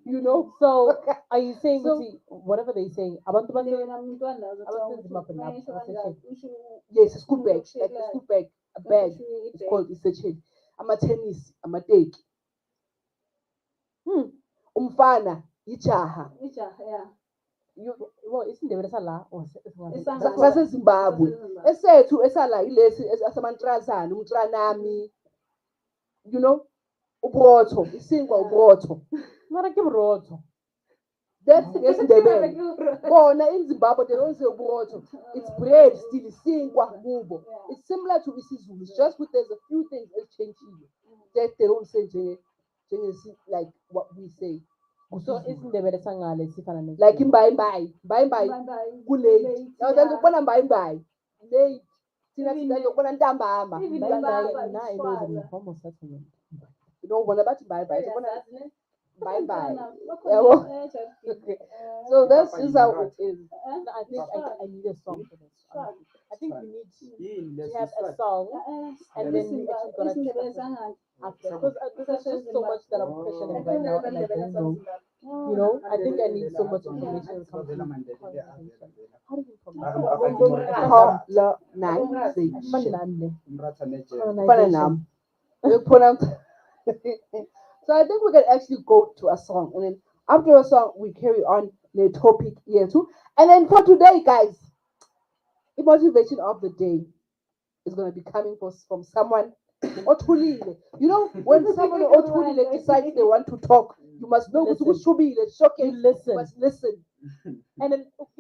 A: You know?
E: So are you saying whatever they say about
A: yes, a school bag. Like a school bag, a bag. It's called it's a chain. I'm a tennis, I'm a take. Umfana, ichaha.
E: Yeah. isindebele sala
A: sasezimbabwe esethu esala ilesi asamantrazana umntranami, you know, ubrotho isinkwa ubrotho
E: mara ke borotho.
A: that's ngesindebele bona in Zimbabwe they don't say ubrotho, it's bread still isinkwa kubo. It's similar to isiZulu, it's just with there's a few things echangile that they don't say like what we say.
E: So isindebele sangale sifana ne
A: like imbayi kulate yazi ukubona mbayi late thina sizokubona ntambama
E: I know the form of settlement.
A: you know bona bathi mbayi ukubona bye. Yabo. So this is how it is.
E: I think I need a song for this. I think we need to have a song and then we actually gonna after because there's just so much that I'm questioning right now and I don't know. You know, I think I need so much information. How do you So I think we can actually go to a song, and then after a song we carry on the topic here too. And then for today, guys, the motivation of the day is going to be coming from someone. Othulile. You know, when someone Othulile decides they want to talk, you must know who's shocking. Listen.
A: You must listen.
E: And then the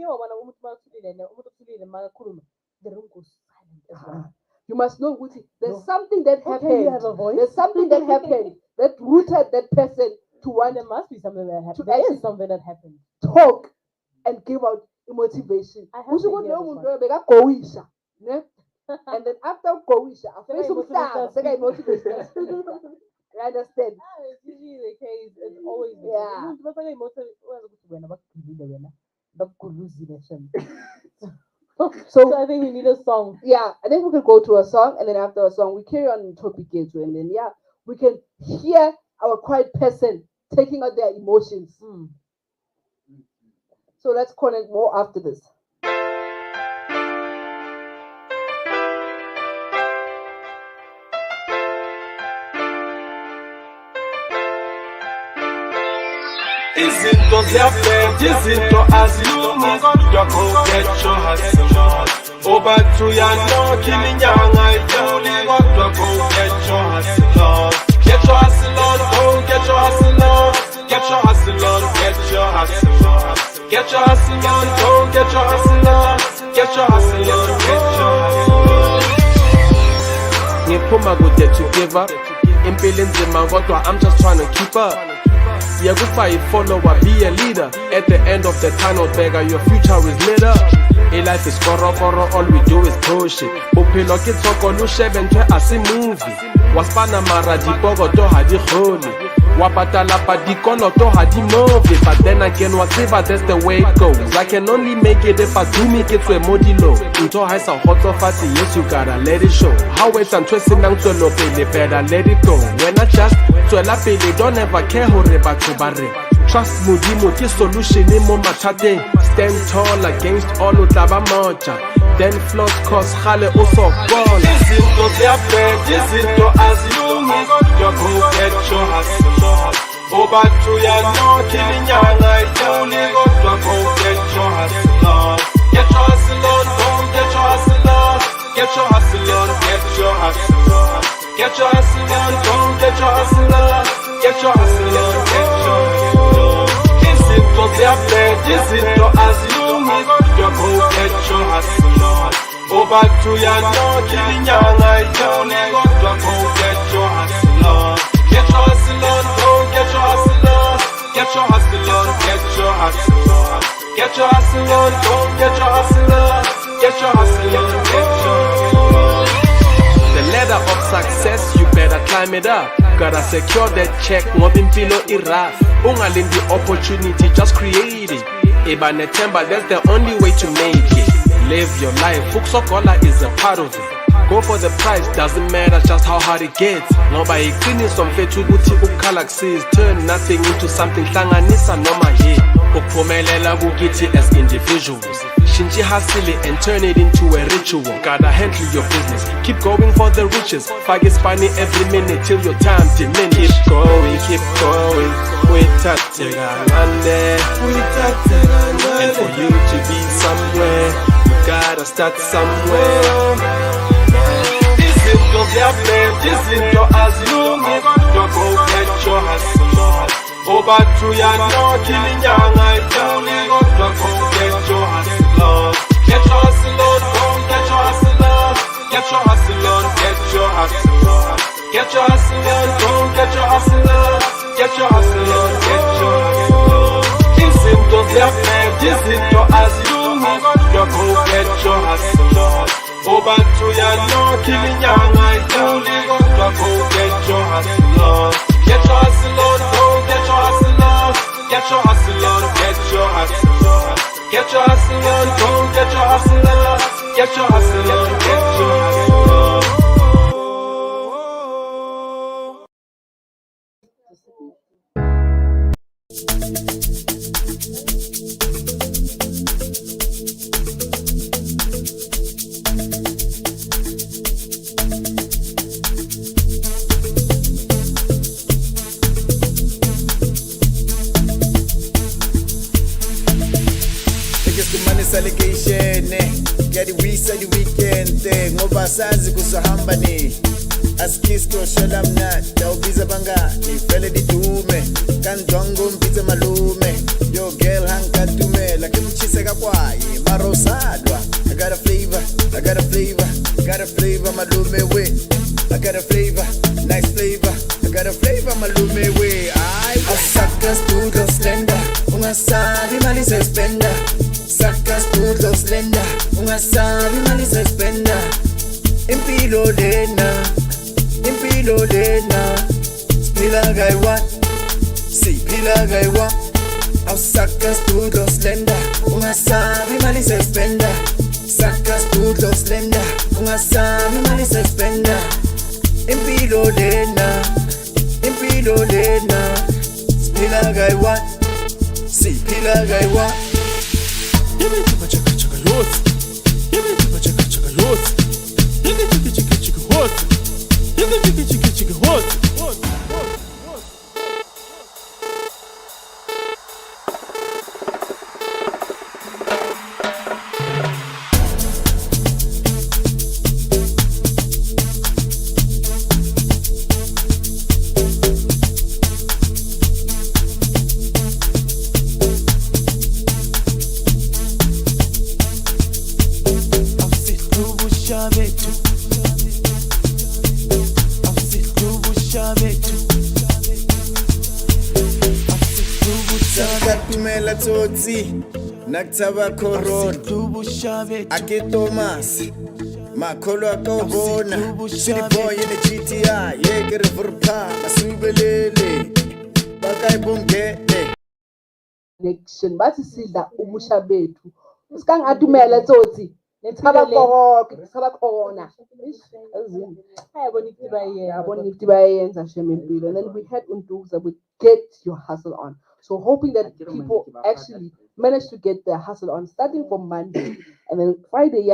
E: room goes silent as well.
A: You must know who there's something that happened.
E: You have a voice.
A: There's something that happened that rooted that person to want
E: there must be something that happened.
A: To
E: There is something that happened.
A: Talk and give out motivation.
E: I have to hear
A: this one. And then after Gowisha, I feel some sad. Second motivation. You understand?
E: It's usually the case. It's always the case. So I think we need a song.
A: Yeah, I think we could go to a song, and then after a song, we carry on the topic here too, and then we can hear our quiet person taking out their emotions. So let's connect more after this.
J: Izinto ziyafeka, izinto azilungi, kodwa go get your hustle on. Oba tuyanoki iminyanga iduli, kodwa go get your hustle on. Get your hustle on, go get your hustle on. Get your hustle on, get your hustle on. Get your hustle on, go get your hustle on. Get your hustle on, get your hustle on. Ngiphuma kude to give up. Impilo nzima kodwa I'm just trying to keep up. Yeah, good for a follower, be a leader. At the end of the tunnel, beggar, your future is lit up. A life is koro, all we do is push it. Upilo ke tsoko lu shebentwe as a movie. Waspana mara di bogo to hadi holy. Wapatala pa di kono to hadi movie. But then again, whatever, that's the way it goes. I can only make it if I do make it to a modilo. Into high some hot so fast, yes, you gotta let it show. How it's and twisting down to lope, they better let it go. When I just to la pay, they don't ever care who they back to barre. Trust Mudimo, this solution in Momatate. Stand tall against all Utaba Mocha. Then flood cause Hale also gone. This is to their bed, this is to as you need. You go get your hustle on. Oba to your no killing your life. You need to go get your hustle on. Get your hustle on, go get your hustle on. Get your hustle on, get your hustle on. Get your hustle on, go get your hustle on. Get your hustle on, get your hustle on. This is to their bed, this is to as you need. You go get your hustle on. Over to your no killing your life. You need to go get your hustle on. Get your hustle on, go get your hustle on. Get your hustle on, get your hustle on. Get your hustle on, go get your hustle on. Get your hustle on, get your hustle on. The ladder of success, you better climb it up. Gotta secure that check, nothing below it rough. Ungalin the opportunity, just create it. Eba netemba, that's the only way to make it. Live your life, Fuksokola is a part of it. Go for the price, doesn't matter just how hard it gets. Nobody cleaning some fetu uti ukalaxis. Turn nothing into something, hlanganisa noma here. Ukuphumelela kukithi as individuals. Shinji hustle it and turn it into a ritual. Gotta handle your business, keep going for the riches. Fake spani every minute till your time diminish. Keep going, and for you to be somewhere, you gotta start somewhere. Izinto ziyaflame, izinto azilungi, kodwa go get your hustle on. Obathu yanokile inyanga ifuni, kodwa go get your hustle on. Get your hustle on, go get your hustle on. Get your hustle on, get your hustle on. Get your hustle on, go get your hustle on. Get your hustle on, get your hustle on. Izinto ziyaflame, izinto azilungi, kodwa go get your hustle on. Obathu yanokile inyanga ifuni, kodwa go get your hustle on. Get your hustle on, go get your hustle on. Get your hustle on, get your hustle on. Get your hustle on, go get your hustle on. Get your hustle on, get your hustle on.
K: Allegation, get the weeks at the weekend, ngoba sazi kuzohamba ni askisto shalamna tawbiza banga ni fele di dume kandongo mbiza malume yo girl hankadume like mchiseka kwaye marosadwa I got a flavor, I got a flavor, got a flavor malume we I got a flavor, nice flavor, I got a flavor malume we I suckers to the slender ungasabi mali se spender. Sacas puto slender, ungasabi mali se spender. Impilo lena, spila gaiwa, si pila gaiwa. Au sacas puto slender, ungasabi mali se spender. Sacas puto slender, ungasabi mali se spender. Impilo lena, spila gaiwa, si pila gaiwa. Give me chicka chicka chicka yours. Give me chicka chicka chicka yours. Give me chicka chicka chicka yours. Give me chicka chicka chicka yours. Naktaba corona Ake Thomas Makolo akobona City boy in the GTI Yegere vurpa Masubelele Bakay bumgete
A: Election bathi sidla ubusha bethu sikangathumela tsotsi nethaba khona ayabona ukuthi bayenza shemempilo. And then we had Unduza with Get Your Hustle On. So hoping that people actually manage to get their hustle on starting from Monday. And then Friday, we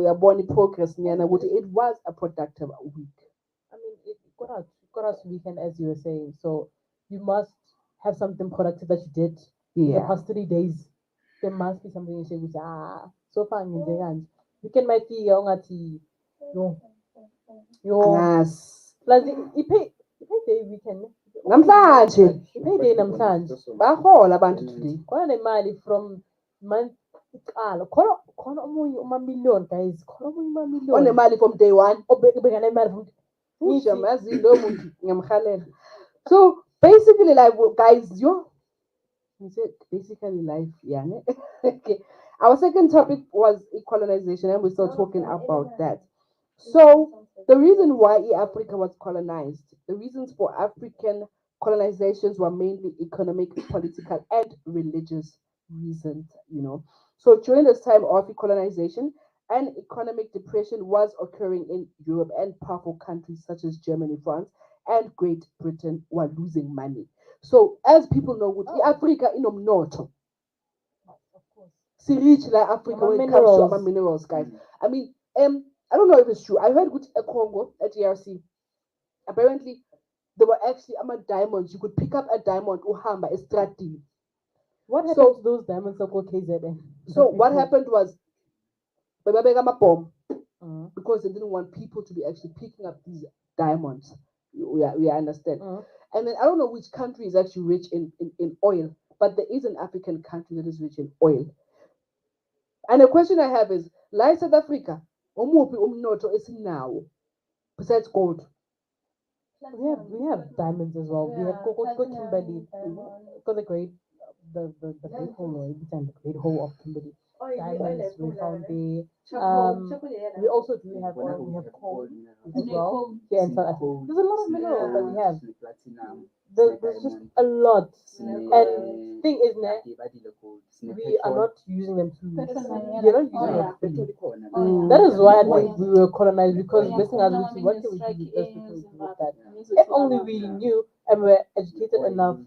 A: are born in progress. It was a productive week.
E: I mean, it got us weekend, as you were saying. So you must have something productive that you did in the past 3 days. There must be something you say, which, so far, you can make the
A: Yes.
E: Plus, you pay the weekend.
A: Namhlanje
E: Payday namhlanje.
A: bahola abantu today.
E: Khona nemali from month iqala. Khona omunye uma-million guys. Khona omunye uma-million.
A: Onemali from day one.
E: Obeka nemali from
A: Uyamazi lo muntu ngiyamhalela. So basically, like guys, basically life, yeah. Okay. Our second topic was colonization, and we're still talking about that. So the reason why Africa was colonized, the reasons for African colonizations were mainly economic, political, and religious reasons. So during this time of colonization, an economic depression was occurring in Europe, and powerful countries such as Germany, France, and Great Britain were losing money. So as people know, with Africa inomnotho. reach like Africa when it comes to our minerals, guys. I mean, I don't know if it's true. I heard with Congo at DRC. Apparently, there were actually diamonds. You could pick up a diamond uhamba estrati.
E: What happened to those diamonds of KZN?
A: So what happened was bomb because they didn't want people to be actually picking up these diamonds. We understand. And then I don't know which country is actually rich in oil, but there is an African country that is rich in oil. And the question I have is, like South Africa, is now besides gold.
E: We have diamonds as well. We have Kimberley, because the great hole, the great hole of Kimberley. Diamonds we found there. We also do have coal as well. Yeah, in South Africa. There's a lot of minerals that we have. There's just a lot. And thing is, we are not using them too. We're not using them fully. That is why I think we were colonized, because basically, what can we do with that? If only we knew and were educated enough,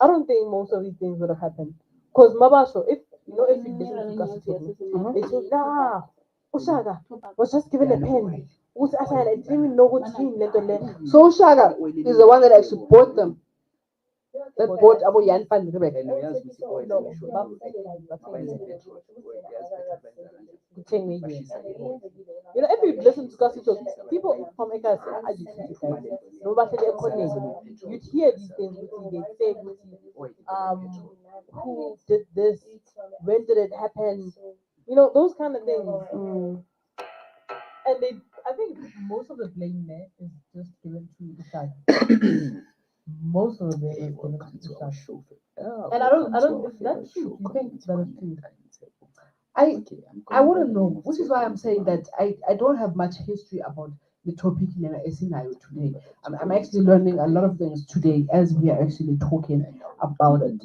E: I don't think most of these things would have happened. Because Mabasho, if you listen to Gossip, they say, nah, Ushaga was just given a pen. I didn't even know what team lent on them.
A: So Ushaga is the one that actually bought them. That bought Abu Yan Pan Rebecca.
E: If you listen to Gossip, people from Eka are educated, guys. Nobody they connect. You hear these things, they say, who did this? When did it happen? Those kind of things. And I think most of the blame there is just given to the side. Most of the blame is given to the side. And I don't. Is that true? You think that is true?
A: I wouldn't know, which is why I'm saying that I don't have much history about the topic in Esinayo today. I'm actually learning a lot of things today as we are actually talking about it,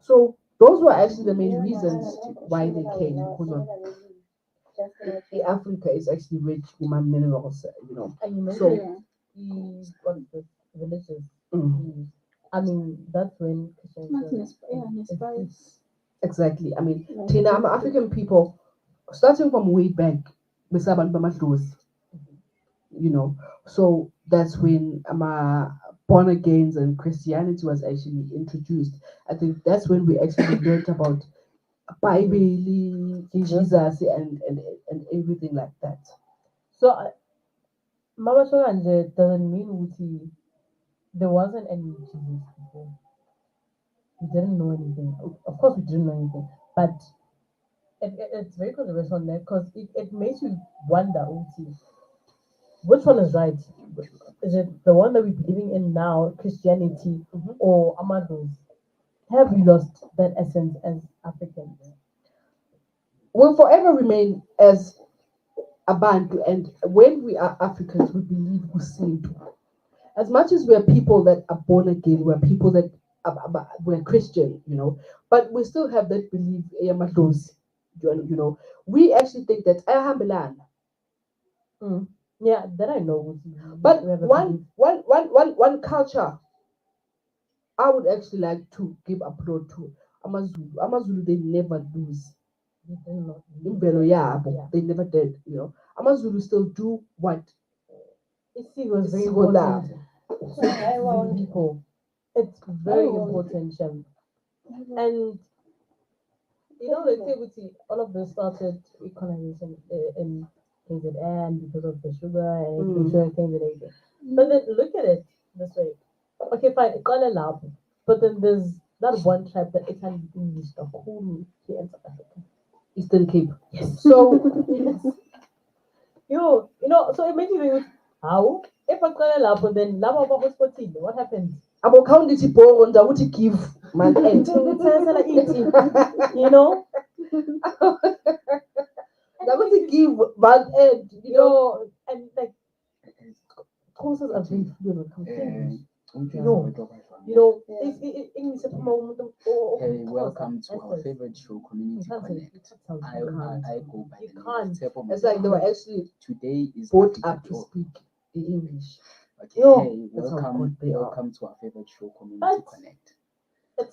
A: So those were actually the main reasons why they came, because of Africa is actually rich in minerals,
E: And you
A: So
E: the villages. I mean, that's when Christianity.
A: Exactly. I mean, Tina, I'm African people, starting from way back, so that's when born agains and Christianity was actually introduced. I think that's when we actually learned about Bible, Jesus, and everything like that.
E: So, Mama Shoranje doesn't mean there wasn't any Jesus before. We didn't know anything. Of course, we didn't know anything, but it's very controversial there, because it makes you wonder, which one is right? Is it the one that we're believing in now, Christianity, or Amados? Have we lost that essence as Africans?
A: We'll forever remain as a Bantu, and when we are Africans, we believe Usintu. As much as we're people that are born again, we're people that we're Christian, but we still have that belief, we actually think that
E: Yeah, that I know.
A: But one culture I would actually like to give applaud to Amazulu. Amazulu, they never lose. They never did, Amazulu still do what?
E: It was very important. People. It's very important, Shem. And they say all of this started colonization in KZN because of the sugar and sugar cane and everything. But then look at it this way. Okay, fine, it's all allowed. But then there's that one tribe that it can be used the whole here in South Africa.
A: Eastern Cape.
E: Yes.
A: So
E: so it makes you think, how? If I call it up, then what happens?
A: About counting the poor and I would give man end. That would give man end,
E: and like courses are very fluid.
B: Hey, welcome to our favorite show, Community Connect. I go by the name of Tebo.
A: It's like they were actually
B: today is
A: brought up to speak in English.
B: Okay, hey, welcome to our favorite show, Community Connect.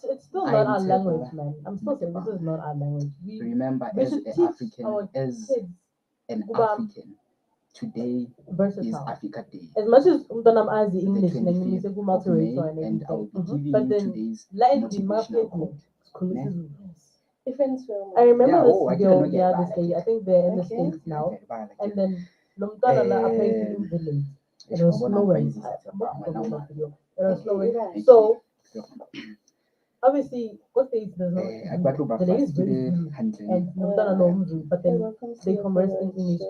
E: it's still not our language, man. I'm still saying this is not our language.
B: Remember,
E: we
B: as
E: should
B: an
E: teach
B: African,
E: our
B: as
E: kids
B: an African, today is
E: versatile.
B: Africa Day.
E: As much as umntanam azi
B: The
E: English,
B: 25th of
E: multiracial
B: May, and I'll be giving
E: but
B: you
E: then
B: today's
E: Latin
B: motivational quote.
E: I remember
B: Yeah,
E: this
B: oh, I
E: video
B: couldn't
E: the
B: get
E: other
B: that.
E: day. I think they're in the States now. And then Lumtana apparently in village. It was snowing. It was snowing. So obviously, what they does not the day is very blue and Lumtana no Mzulu, but then they converse in English.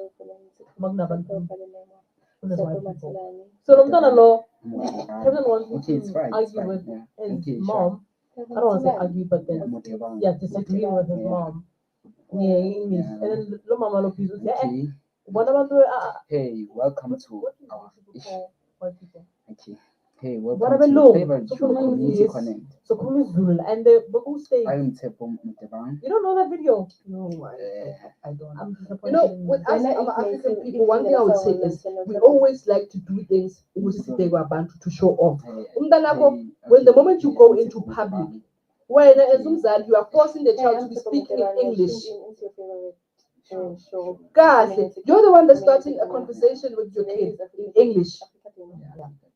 E: Magnabantu. So Lumtana law Kevin wants to argue with his mom. I don't want to say argue, but then disagree with his mom. Yeah, English. And then lo mama lo piso.
B: Okay.
E: What about
B: Hey, welcome to our okay. Hey,
E: what
B: welcome
E: about
B: to
E: low?
B: your favorite show, Community Connect.
E: So come Zulu and the Boku stage.
B: I'm Tepo Mutebang.
E: You don't know that video?
A: No,
B: I don't.
E: I'm disappointed.
A: You know, with us, our African people, one thing I would say is we always like to do things to show off. When the moment you go into public, when as umzali, you are forcing the child to be speaking in English. Guys, you're the one that's starting a conversation with your kid in English,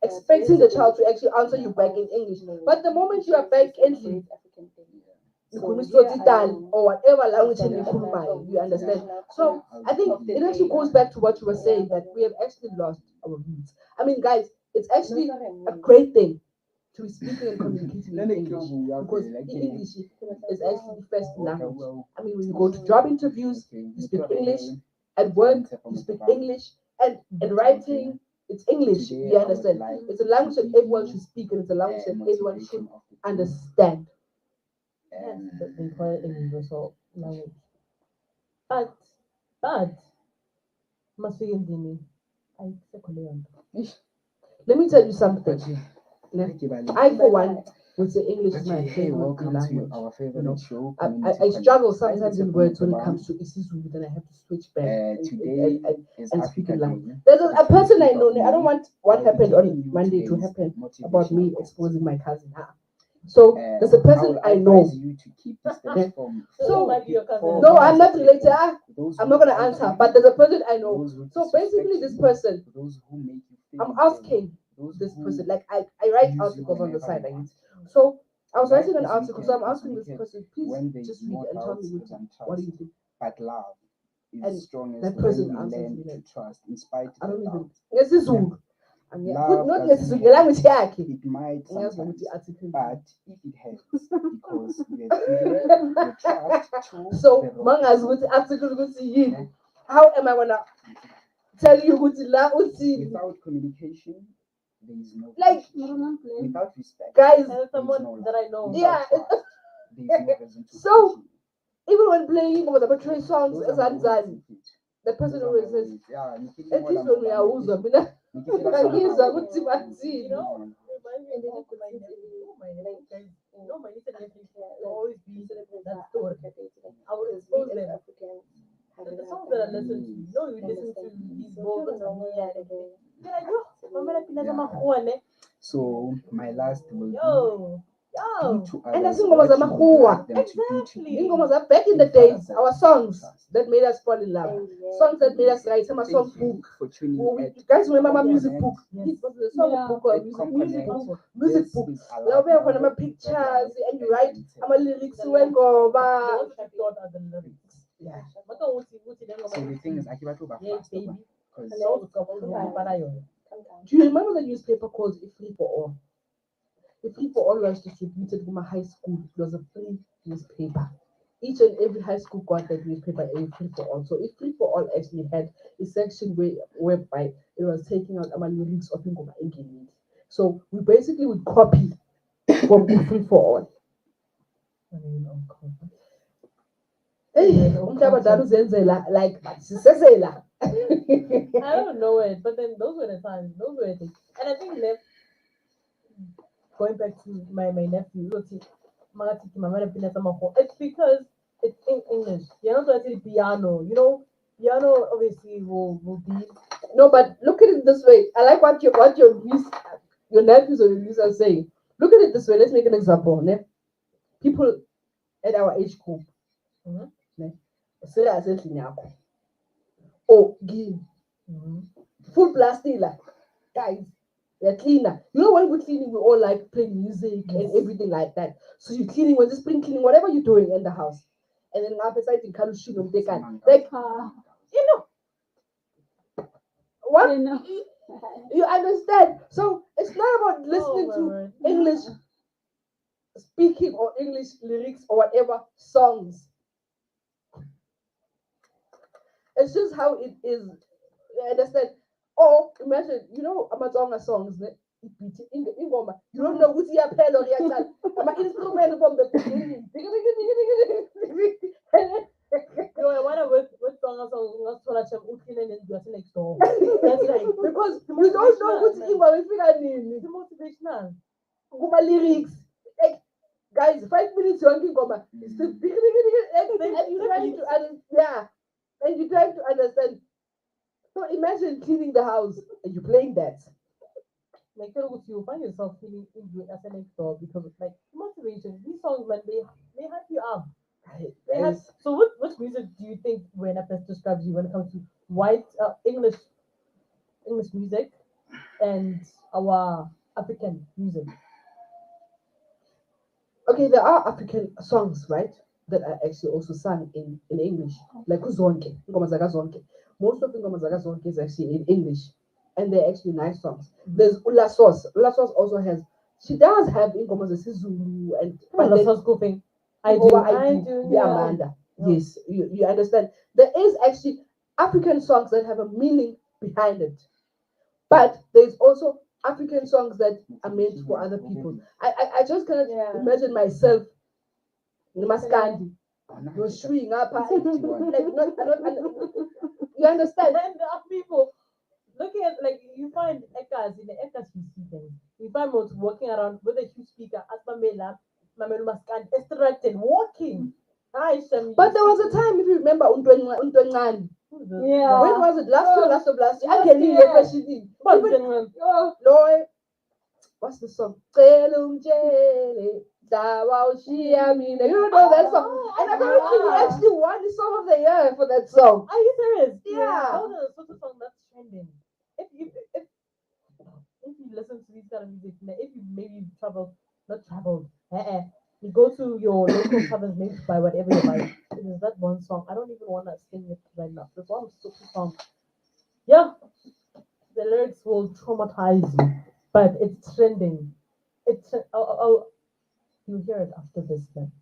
A: expecting the child to actually answer you back in English. But the moment you are back in or whatever language you understand. So I think it actually goes back to what you were saying, that we have actually lost our roots. I mean, guys, it's actually a great thing to be speaking and communicating in English, because English is actually the first language. I mean, when you go to job interviews, you speak English. At work, you speak English. And in writing, it's English. You understand? It's a language that everyone should speak, and it's a language that everyone should understand.
E: And they call it a universal language. But must be in
A: let me tell you something. I, for one, would say English is my favorite language.
B: Our favorite show.
A: I struggle sometimes in words when it comes to isiZulu, then I have to switch back
B: today
A: and speak in language. There's a person I know. I don't want what happened on Monday to happen about me exposing my cousin. So there's a person I know. So no, I'm not related. I'm not gonna answer. But there's a person I know. So basically, this person, I'm asking this person. Like I write articles on the side. So I was writing an article. So I'm asking this person, please just read and tell me what do you think.
B: But love is
A: And
B: strong as
A: that person
B: when we
A: answers
B: learn
A: me
B: to
A: like,
B: trust in spite
A: I
B: of
A: don't
B: the
A: even.
B: doubt.
A: Yes, it's Zulu.
B: Love
A: Not
B: doesn't
A: necessarily language
B: have-
A: here.
B: It might
A: Yes,
B: sometimes,
A: article.
B: but if it helps, because we have given the trust to
A: So
B: the
A: mangas with article with how am I gonna tell you who to la
B: without communication, there is no
A: like
B: relationship. Without respect,
A: guys,
B: there is
E: someone
B: no
E: that
B: love.
E: I know.
A: Yeah.
B: Without trust, there is no reason to
A: So,
B: continue.
A: even when playing with the betray songs
B: Those
A: as
B: are my words,
A: Anzani,
B: Nikit.
A: the person
B: Those are
A: always
B: my
A: says,
B: words. Yeah, Nikit,
A: at least when we are uzwa, mina ngizwa ukuthi bathini.
E: My niece and nephews will always be that story. I would expose them. The songs that I listen to, you listen to these vocals and you're like, yo,
B: So my last will
E: yo.
B: do to
A: And
B: others
A: that's ingoma
B: what you would
A: zamakhuwa.
B: like them to do to you.
A: Ingoma za back in the days, our songs that made us fall in love, songs that made us write some song book.
B: For tuning
A: You
B: at
A: guys remember my music
B: Comm-Connect.
A: book? It was the song book or
B: At
A: music
B: Comm-Connect,
A: book.
B: this
A: Music book.
B: is a
A: Now
B: lot
A: we have
B: more
A: my pictures
B: than
A: and you write
B: than
A: my lyrics when go back.
E: Yeah.
B: So the thing is, I keep over
E: Yeah,
B: faster
E: baby.
B: because
A: Do you remember the newspaper called Free for All? The Free for All was distributed from a high school. It was a free newspaper. Each and every high school got that newspaper, a Free for All. So if Free for All actually had a section whereby it was taking out our lyrics of Ingoma Engini. So we basically would copy from the Free for All. Hey, like sisezela.
E: I don't know it, but then those were the times. Those were the things. And I think going back to my nephew, it's because it's in English. You're not actually piano. You know, piano obviously will be.
A: No, but look at it this way. I like what your nephews or your niece are saying. Look at it this way. Let's make an example. Ne? people at our age group.
E: Mhm.
A: Serious endlini yakho. Oh, give. Full plastila. Guys, they're cleaner. You know when we're cleaning, we all like playing music and everything like that. So you're cleaning, we're just spring cleaning, whatever you're doing in the house. And then after that, you can't shoot them. They can. Like, you know. What? You understand? So it's not about listening to English speaking or English lyrics or whatever songs. It's just how it is. You understand? Or imagine, you know, Amazonga songs, you don't know who's your pen or your child. I'm an instrument from the beginning.
E: No, I wonder what song next door. That's right.
A: Because you don't know who's Ingwa
E: It's motivational.
A: Guma lyrics. Like, guys, 5 minutes you're talking Goma. And you're trying to understand. And you're trying to understand. So imagine cleaning the house and you're playing that.
E: Like you find yourself feeling injured as an actor because it's like motivation. These songs, man, they hype you up. So what music do you think when best describes you when it comes to white English music and our African music?
A: Okay, there are African songs, right, that are actually also sung in English, like Uzonke, Ngoma Zaka Zonke. Most of the Ngoma Zaka Zonke is actually in English, and they're actually nice songs. There's Ula Sauce. Ula Sauce also has, she does have Ngoma Zulu and
E: Ula Sauce goofing. I do.
A: The
E: Yeah.
A: Amanda. Yes, you understand. There is actually African songs that have a meaning behind it, but there's also African songs that are meant for other people. I just cannot imagine myself Maskandi. You're shooing up, like you understand?
E: And there are people looking at, like, you find Ekas in the Ekas thing. You find most walking around with a huge speaker as Mamela Maskandi, distracted, walking.
A: But there was a time, if you remember, Untwengan.
E: Yeah.
A: When was it? Last year. I can hear especially. Lord, what's the song? You don't know that song. And I don't think we actually won the song of the year for that song.
E: Are you serious?
A: Yeah.
E: That was a sort of song that's trending. If you listen to these kind of music, if you maybe not traveled, you go to your local taverns maybe to buy whatever you buy. There's that one song. I don't even want to sing it right now. This one super song. Yeah, the lyrics will traumatize you, but it's trending. You'll hear it after this then.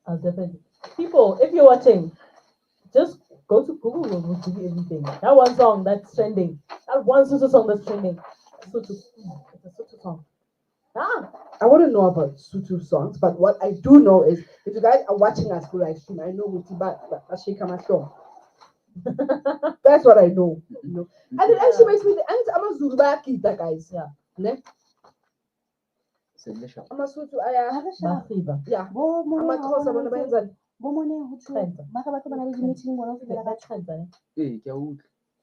E: I'll definitely. People, if you're watching, just go to Google. We'll give you everything. That one song that's trending. That one Sutu song that's trending. It's a Sutu song.
A: I wouldn't know about Sutu songs, but what I do know is if you guys are watching us for live stream, I know Mutiba Ashika show. That's what I know. You know. And it actually makes me I'm a Zubaki, guys.
E: Yeah.
A: Ne? I'm a Sutu Aya. Yeah. I'm a Kosa Manabanza.
E: I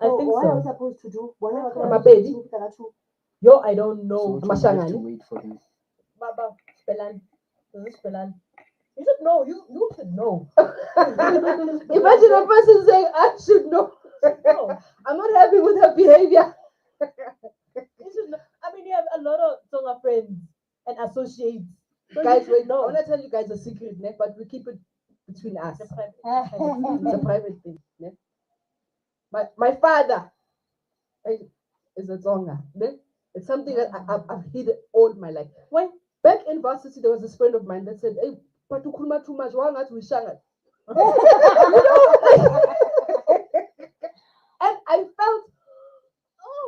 E: think
G: what are we
E: so.
G: supposed to do?
A: I'm a baby.
E: Yo, I don't know.
B: So you have to wait for him.
E: Baba, Spelan. This is Spelan. You should know. You should know.
A: Imagine a person saying, I should know.
E: No.
A: I'm not happy with her behavior.
E: You should know. I mean, you have a lot of Tonga friends and associates. So
A: Guys,
E: you
A: wait,
E: should know.
A: I want to tell you guys a secret, ne? But we keep it between us.
E: It's a private-
A: It's a private thing. Ne? My father is a Tonga. Ne? It's something that I've hid all my life. When back in varsity, there was this friend of mine that said, "Hey, but you kulma too much. Why not we shanga?" You know? And I felt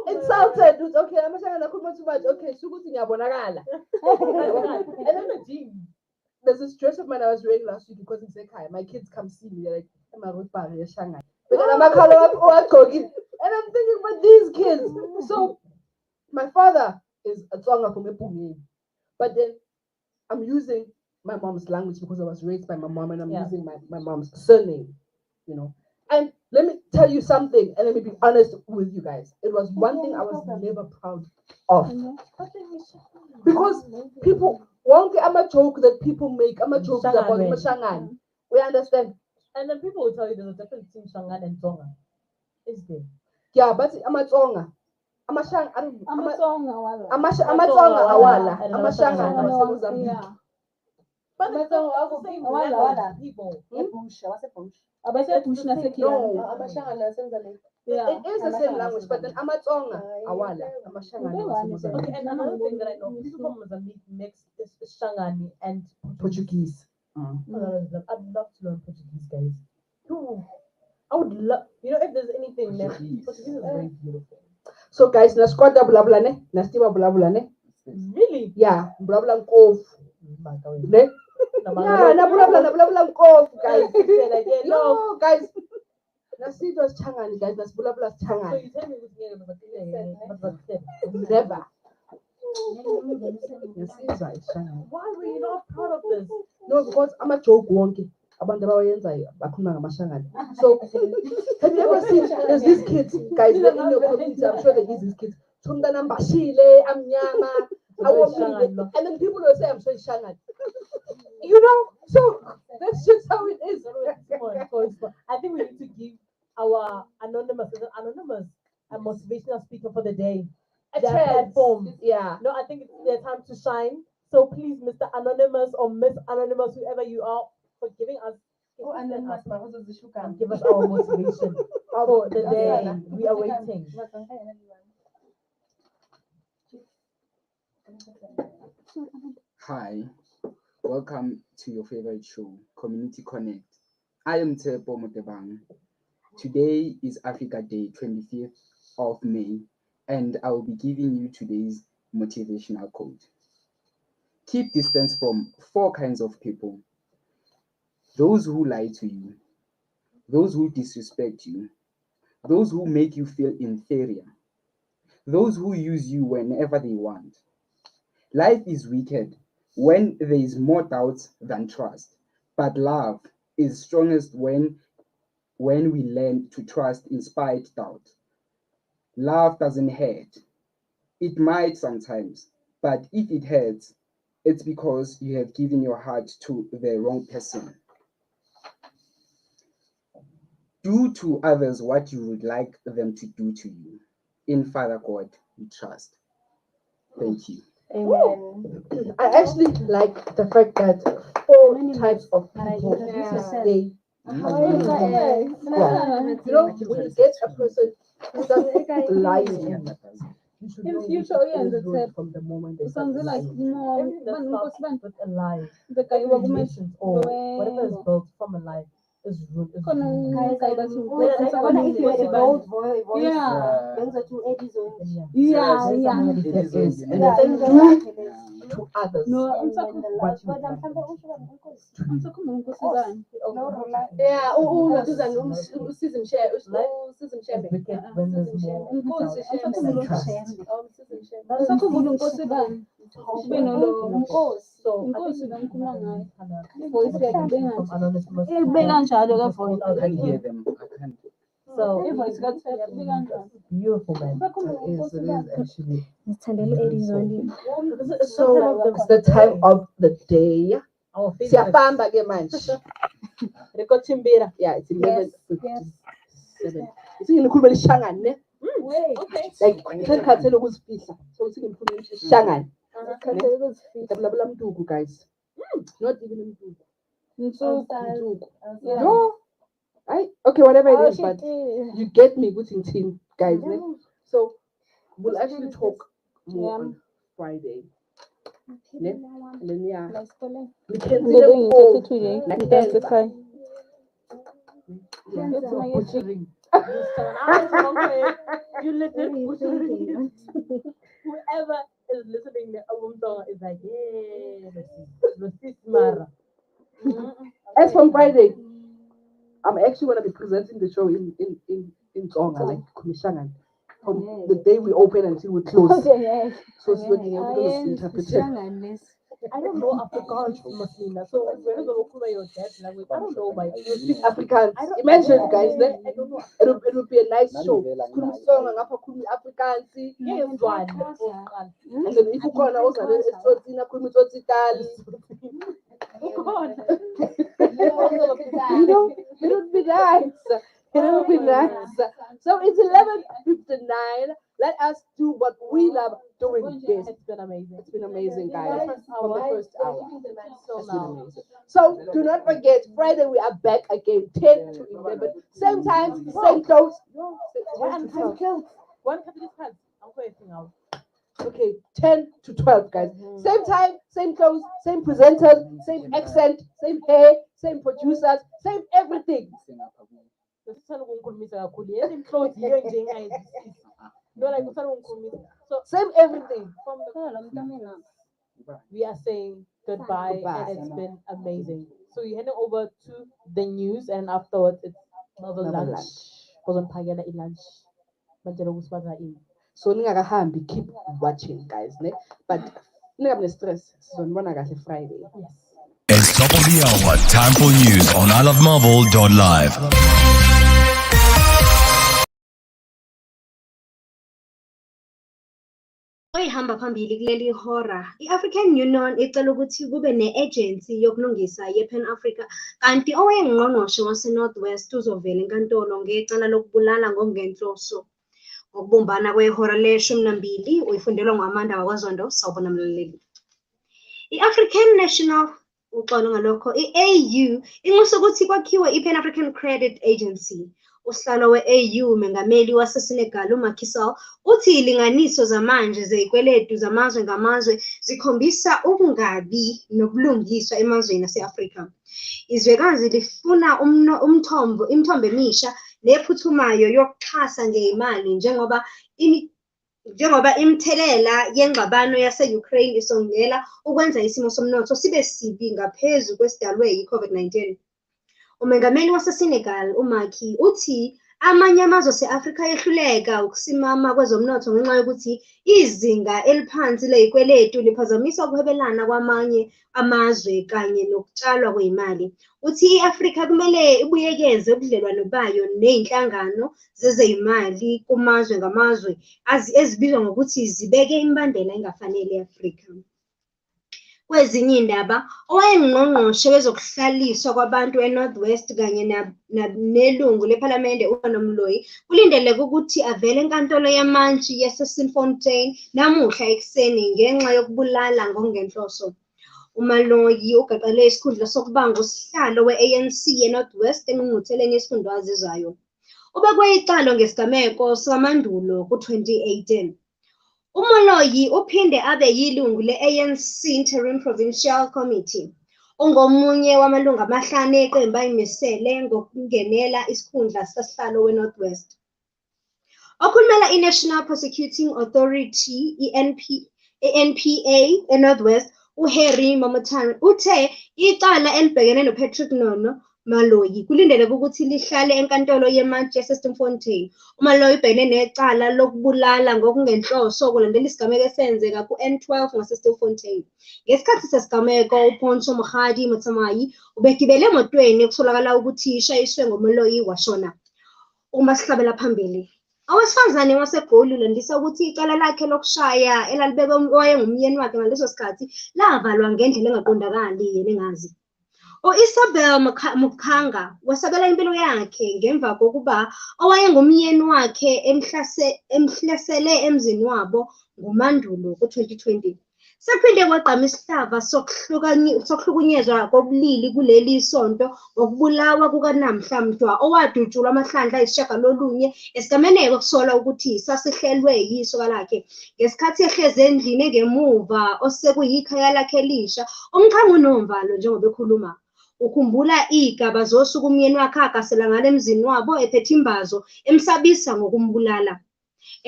A: insulted. Okay, I'm shanga kulma too much. Okay, suguti nyabonagala. And then the gym. There's this dress of mine I was wearing last week because in Sekai, my kids come see me. They're like, "Am I with Barry Shanghai?" And I'm thinking about these kids. So my father is a Tsonga from Epumi, but then I'm using my mom's language because I was raised by my mom and I'm using my mom's surname, you know. And let me tell you something, and let me be honest with you guys. It was one thing I was never proud of. Because people won't get a joke that people make. I'm a joke about Mashangan. We understand.
E: And then people will tell you there's a difference between Shangan and Tonga. Is there?
A: Yeah, but I'm a Tonga. Amashanga awala. Amashanga
E: yeah. But it's the same level of people.
A: Yeah. It is the same language, but then Amatonga awala. Amashanga.
E: Okay, and another thing that I know, people from Mozambique mix is Shangani and
A: Portuguese.
E: I'd love to learn Portuguese, guys. No, I would love, if there's anything left, Portuguese is very beautiful.
A: So guys, na squad blah blah ne, na stima blah blah ne.
E: Really?
A: Yeah, blah blah kov. Ne? Yeah, na blah blah kov, guys. No, guys. Na see those changani, guys. Na blah blah
E: So
A: changani.
E: you tell me
A: Never.
E: Why were you not proud of this?
A: No, because I'm a joke wonky. Abantu abayenzayo bakhuluma ngamashangana. So have you ever seen there's these kids, guys, in your community, I'm sure there is these kids. Tumdana mbashile, amnyama, and then people will say I'm so shangan. So that's just how it is.
E: I think we need to give our anonymous a motivational speaker for the day. A platform.
A: Yeah.
E: No, I think it's their time to shine. So please, Mr. Anonymous or Miss Anonymous, whoever you are, for giving us give us our motivation for the day. We are waiting.
B: Hi, welcome to your favorite show, Community Connect. I am Tepo Motebang. Today is Africa Day, 25th of May, and I will be giving you today's motivational quote. Keep distance from 4 kinds of people: those who lie to you, those who disrespect you, those who make you feel inferior, those who use you whenever they want. Life is wicked when there is more doubt than trust, but love is strongest when we learn to trust in spite of doubt. Love doesn't hurt. It might sometimes, but if it hurts, it's because you have given your heart to the wrong person. Do to others what you would like them to do to you. In Father God, we trust. Thank you.
A: Amen. I actually like the fact that 4 types of people they when you get a person who doesn't lie to you, you should know from the moment they start lying.
E: Everything that starts with a lie, relations or whatever is built from a lie is rude.
A: To others.
E: So beautiful, man.
A: It is actually.
E: It's
A: So it's the time of the day.
E: our favorite.
A: Siyafamba ke manje. Yeah, it's 11:57. It's ngikhuluma lishangane ne? Like ngikhathele ukuzifihla. So it's ngikhuluma lishangane. Dabula mntuku, guys. Not even mntuku. No. Okay, whatever it is, but you get me putting team, guys. Ne? So we'll actually talk more on Friday. Ne? And then we can see them all. Like that. Butchering.
E: You literally butchering. Whoever is listening to Awumdonga is like,
A: As from Friday, I'm actually going to be presenting the show in Tonga, like Kumishangan. From the day we open until we close. So it's going to be interpreted.
E: I don't know Afrikaans, Maslina. So when you go to your dad's language, I don't know my.
A: You speak Afrikaans. Imagine, guys,
E: I don't know.
A: it would be a nice show. Khuluma song ngapha khuluma Afrikaans.
E: Yes, one.
A: And then if you call also Eswatini khuluma Iswatitali. You know, it would be nice. It would be nice. So it's 11:59. Let us do what we love doing best.
E: It's been amazing.
A: It's been amazing, guys. From the first hour.
E: So
A: It's been
E: now.
A: amazing. So do not forget, Friday we are back again, 10 to 11. Same time, same clothes.
E: One cut this hand. I'm going out.
A: Okay, 10 to 12, guys. Same time, same clothes, same presenters, same accent, same hair, same producers, same everything.
E: So
A: same everything.
E: From the we are saying goodbye, and it's been amazing. So you're heading over to the news, and afterwards it's Melville lunch. Phakela lunch.
A: So ningakahambi, keep watching, guys. Ne? But ningabe stress. Sizonibona kahle Friday.
E: Yes.
H: It's top of the hour. Time for news on iLOVEmelville.LIVE.
G: Oyihamba phambili kuleli hora i-African Union icela ukuthi kube ne-agency yokulungisa ye-Pan Africa kanti owayengqongqoshe wase-Northwest uzovela enkantolo ngecala lokubulala ngokungenhloso ngokubumbana kwehora le-12 uyifundelwa ngu-Amanda wakwaZondo. Sawubona mlaleli. I-African National uxolo ngalokho i-AU inxusa ukuthi kwakhiwe i-Pan African Credit Agency. Usihlalo we-AU mengameli waseSenegal uMacky Sall uthi ilinganiso zamanje zezikweletu zamazwe ngamazwe zikhombisa ukungabi nobulungiswa emazweni ase-Afrika. Izwekazi lifuna imithombo emisha nephuthumayo yokuxhasa ngezimali njengoba imithelela yengxabano yase-Ukraine isongela ukwenza isimo somnotho sibe sibi ngaphezu kwesidalwe yi-COVID-19. Umengameli waseSenegal uMacky uthi amanye amazwe ase-Afrika yehluleka ukusimama kwezomnotho ngenxa yokuthi izinga eliphansi lezikweletu liphazamisa ukuhwebelana kwamanye amazwe kanye nokutshalwa kwezimali. Uthi i-Afrika kumele ibuyekeze ubudlelwano bayo nezinhlangano zezimali kumazwe ngamazwe ezibizwa ngokuthi zibeke imbandela engafanele e-Afrika. Kwezinye indaba, owayengqongqoshe wezokuhlaliswa kwabantu eNorthwest kanye nelungu lephalamende uNomloyi kulindeleke ukuthi avele enkantolo yamantshi yase-Stilfontein namuhla ekuseni ngenxa yokubulala ngokungenhloso. uMaloyi ugaxele isikhundla sokubanga usihlalo we-ANC ye-Northwest engqungqutheleni yesifundazwe ezayo. Ubekwe icala ngesigameko samandulo ku-2018. uMaloyi uphinde abe yilungu le-ANC Interim Provincial Committee. Ungomunye wamalungu amahlanu eqembu ayimisele ngokungenela isikhundla sasihlalo we-Northwest. Okhulumela i-National Prosecuting Authority, i-NPA e-Northwest, uHarry Mamotan uthe icala elibhekene noPatrick Nono Maloyi kulindeleke ukuthi lihlale enkantolo yemantshi yase-Stilfontein. uMaloyi ubhekene necala lokubulala ngokungenhloso kulandela isigameko esenzeka ku-N12 ngase-Stilfontein. Ngesikhathi sesigameko uPontsho Mogadi Motsamayi ubegibele emotweni kutholakala ukuthi ishayiswe nguMaloyi washona. Uma sihlabela phambili, owesifazane waseGoli ulandisa ukuthi icala lakhe lokushaya elalibekwe owayengumyeni wakhe ngaleso sikhathi lavalwa ngendlela engaqondakali yena engazi. Isabel Mukhanga wasabela impilo yakhe ngemva kokuba owayengumyeni wakhe emhlasele emzini wabo ngoMandulo ku-2020. Sephinde kwagqama isihlava sokuhlukunyezwa kobulili kuleli sonto ngokubulawa kukaNamhla Mdwa owadutshulwa amahlandla ayisishiyagalolunye esigameneko kusolwa ukuthi sasihlelwe yisoka lakhe ngesikhathi ehlezi endlini engemuva osekuyikhaya lakhe elisha. Umqhangu uNomvalo njengoba ekhuluma ukhumbula igaba zosuku umyeni wakhe agasela ngale emzini wabo ephethe imbazo emsabisa ngokumbulala.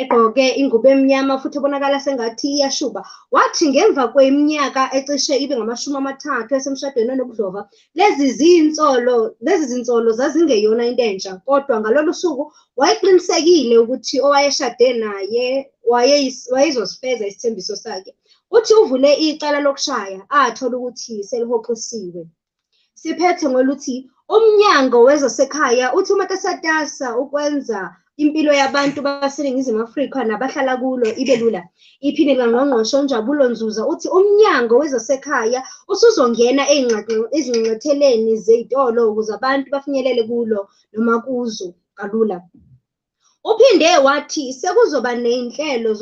G: Egqoke ingubo emnyama futhi ebonakala sengathi iyashuba, wathi ngemva kweminyaka ecishe ibe ngu-30 esemshadweni onobudlova, lezi zinsolo zazingeyona into entsha, kodwa ngalolu suku wayeqinisekile ukuthi owayeshade naye wayezosifeza isithembiso sakhe. uthi uvule icala lokushaya athola ukuthi selihoxisiwe. Siphethe ngoluthi umnyango wezasekhaya uthi umatasatasa ukwenza impilo yabantu baseNingizimu Afrika nabahlala kulo ibe lula. Iphinde kaNgqongqoshe uNjabulo Nzuza uthi umnyango wezasekhaya usuzongena ezingxetheleni zezitolo ukuze abantu bafinyelele kulo noma kuzo kalula. Uphinde wathi sekuzoba nezinhlelo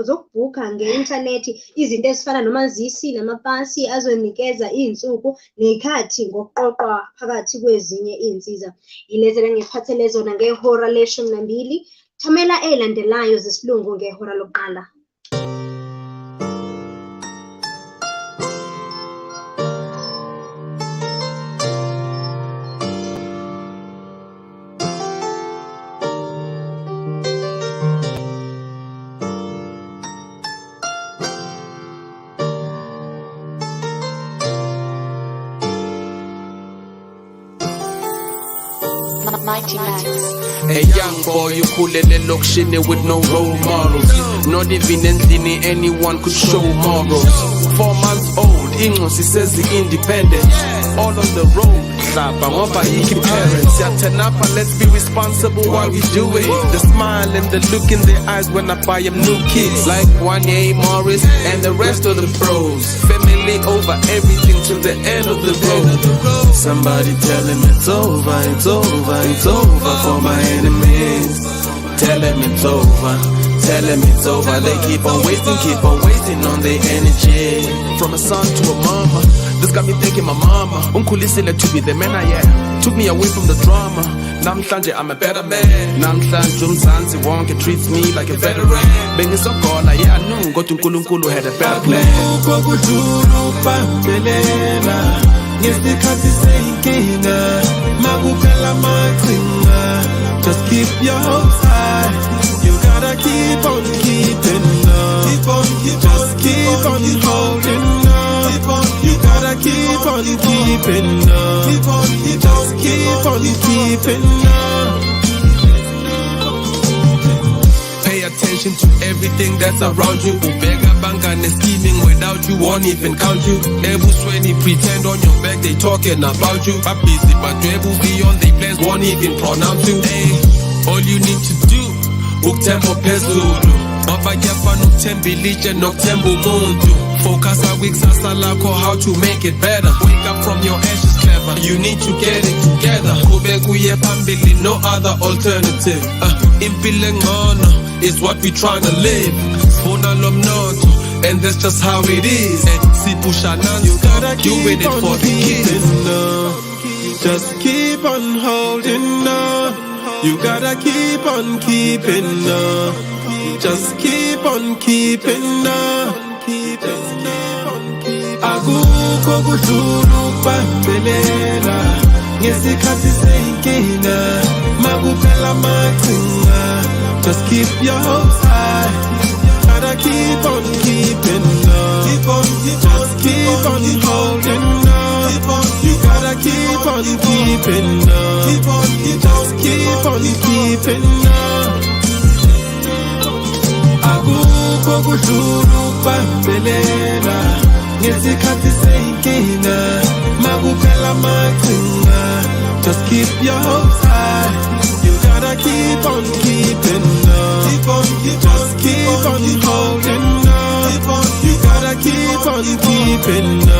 G: zokubhuka nge-inthanethi izinto ezifana nomazisi namapasi azonikeza izinsuku nekhathi ngokuqoqwa phakathi kwezinye izinsiza. Ilezela ngiphathele zona ngehora le-12. Thamela elandelayo zesilungu ngehora lokuqala.
J: A young boy, you kulele lokshini with no role models. Not even anyone could show morals. 4 months old, Ingosi says the independent. All on the road, parents. Turn up and let's be responsible while we do it. The smile and the look in their eyes when I buy them new kids. Like Wanye Morris and the rest of the bros. Family over everything till the end of the road. Somebody tell him it's over, it's over, it's over for my enemies. Tell him it's over, tell him it's over. They keep on wasting on their energy. From a son to a mama, this got me thinking my mama. Unkulisile to be the man I am. Took me away from the drama. Namhlanje I'm a better man. Namhlanje umzansi wonke treats me like a veteran. Bengisogola yeah I knew God uNkulunkulu had a better plan. Ngesikhathi seyinkinga makuphela mathinga. Just keep your hopes high. You gotta keep on keeping on. Just keep on holding on. You gotta keep on keeping on. Just keep on keeping on. Pay attention to everything that's around you. Ubega bangane scheming without you, won't even count you. Ebusweni pretend on your back they talking about you. Busy but beyond they plans won't even pronounce you. Hey, all you need to do, uktembo phezulu. Baba yafana ukuthembilitshe nokuthemba umuntu. Focus our weeks asalakho how to make it better. Wake up from your ashes clever. You need to get it together. Kube kuye phambili, no other alternative. Impilo engcono is what we trying to live. Sifuna lo mnotho, and that's just how it is. And sipusha non-stop, doing it for the kids. Just keep on holding on. You gotta keep on keeping on. Just keep on keeping on. Akukho kudlula ukubambelela ngesikhathi seyinkinga makuphela mathinga. Just keep your hopes high. Gotta keep on keeping on. Just keep on holding on. You gotta keep on keeping on. Just keep on keeping on. Akukho kudlula ukubambelela ngesikhathi seyinkinga makuphela mathinga. Just keep your hopes high. You gotta keep on keeping on. Just keep on holding on. You gotta keep on keeping on.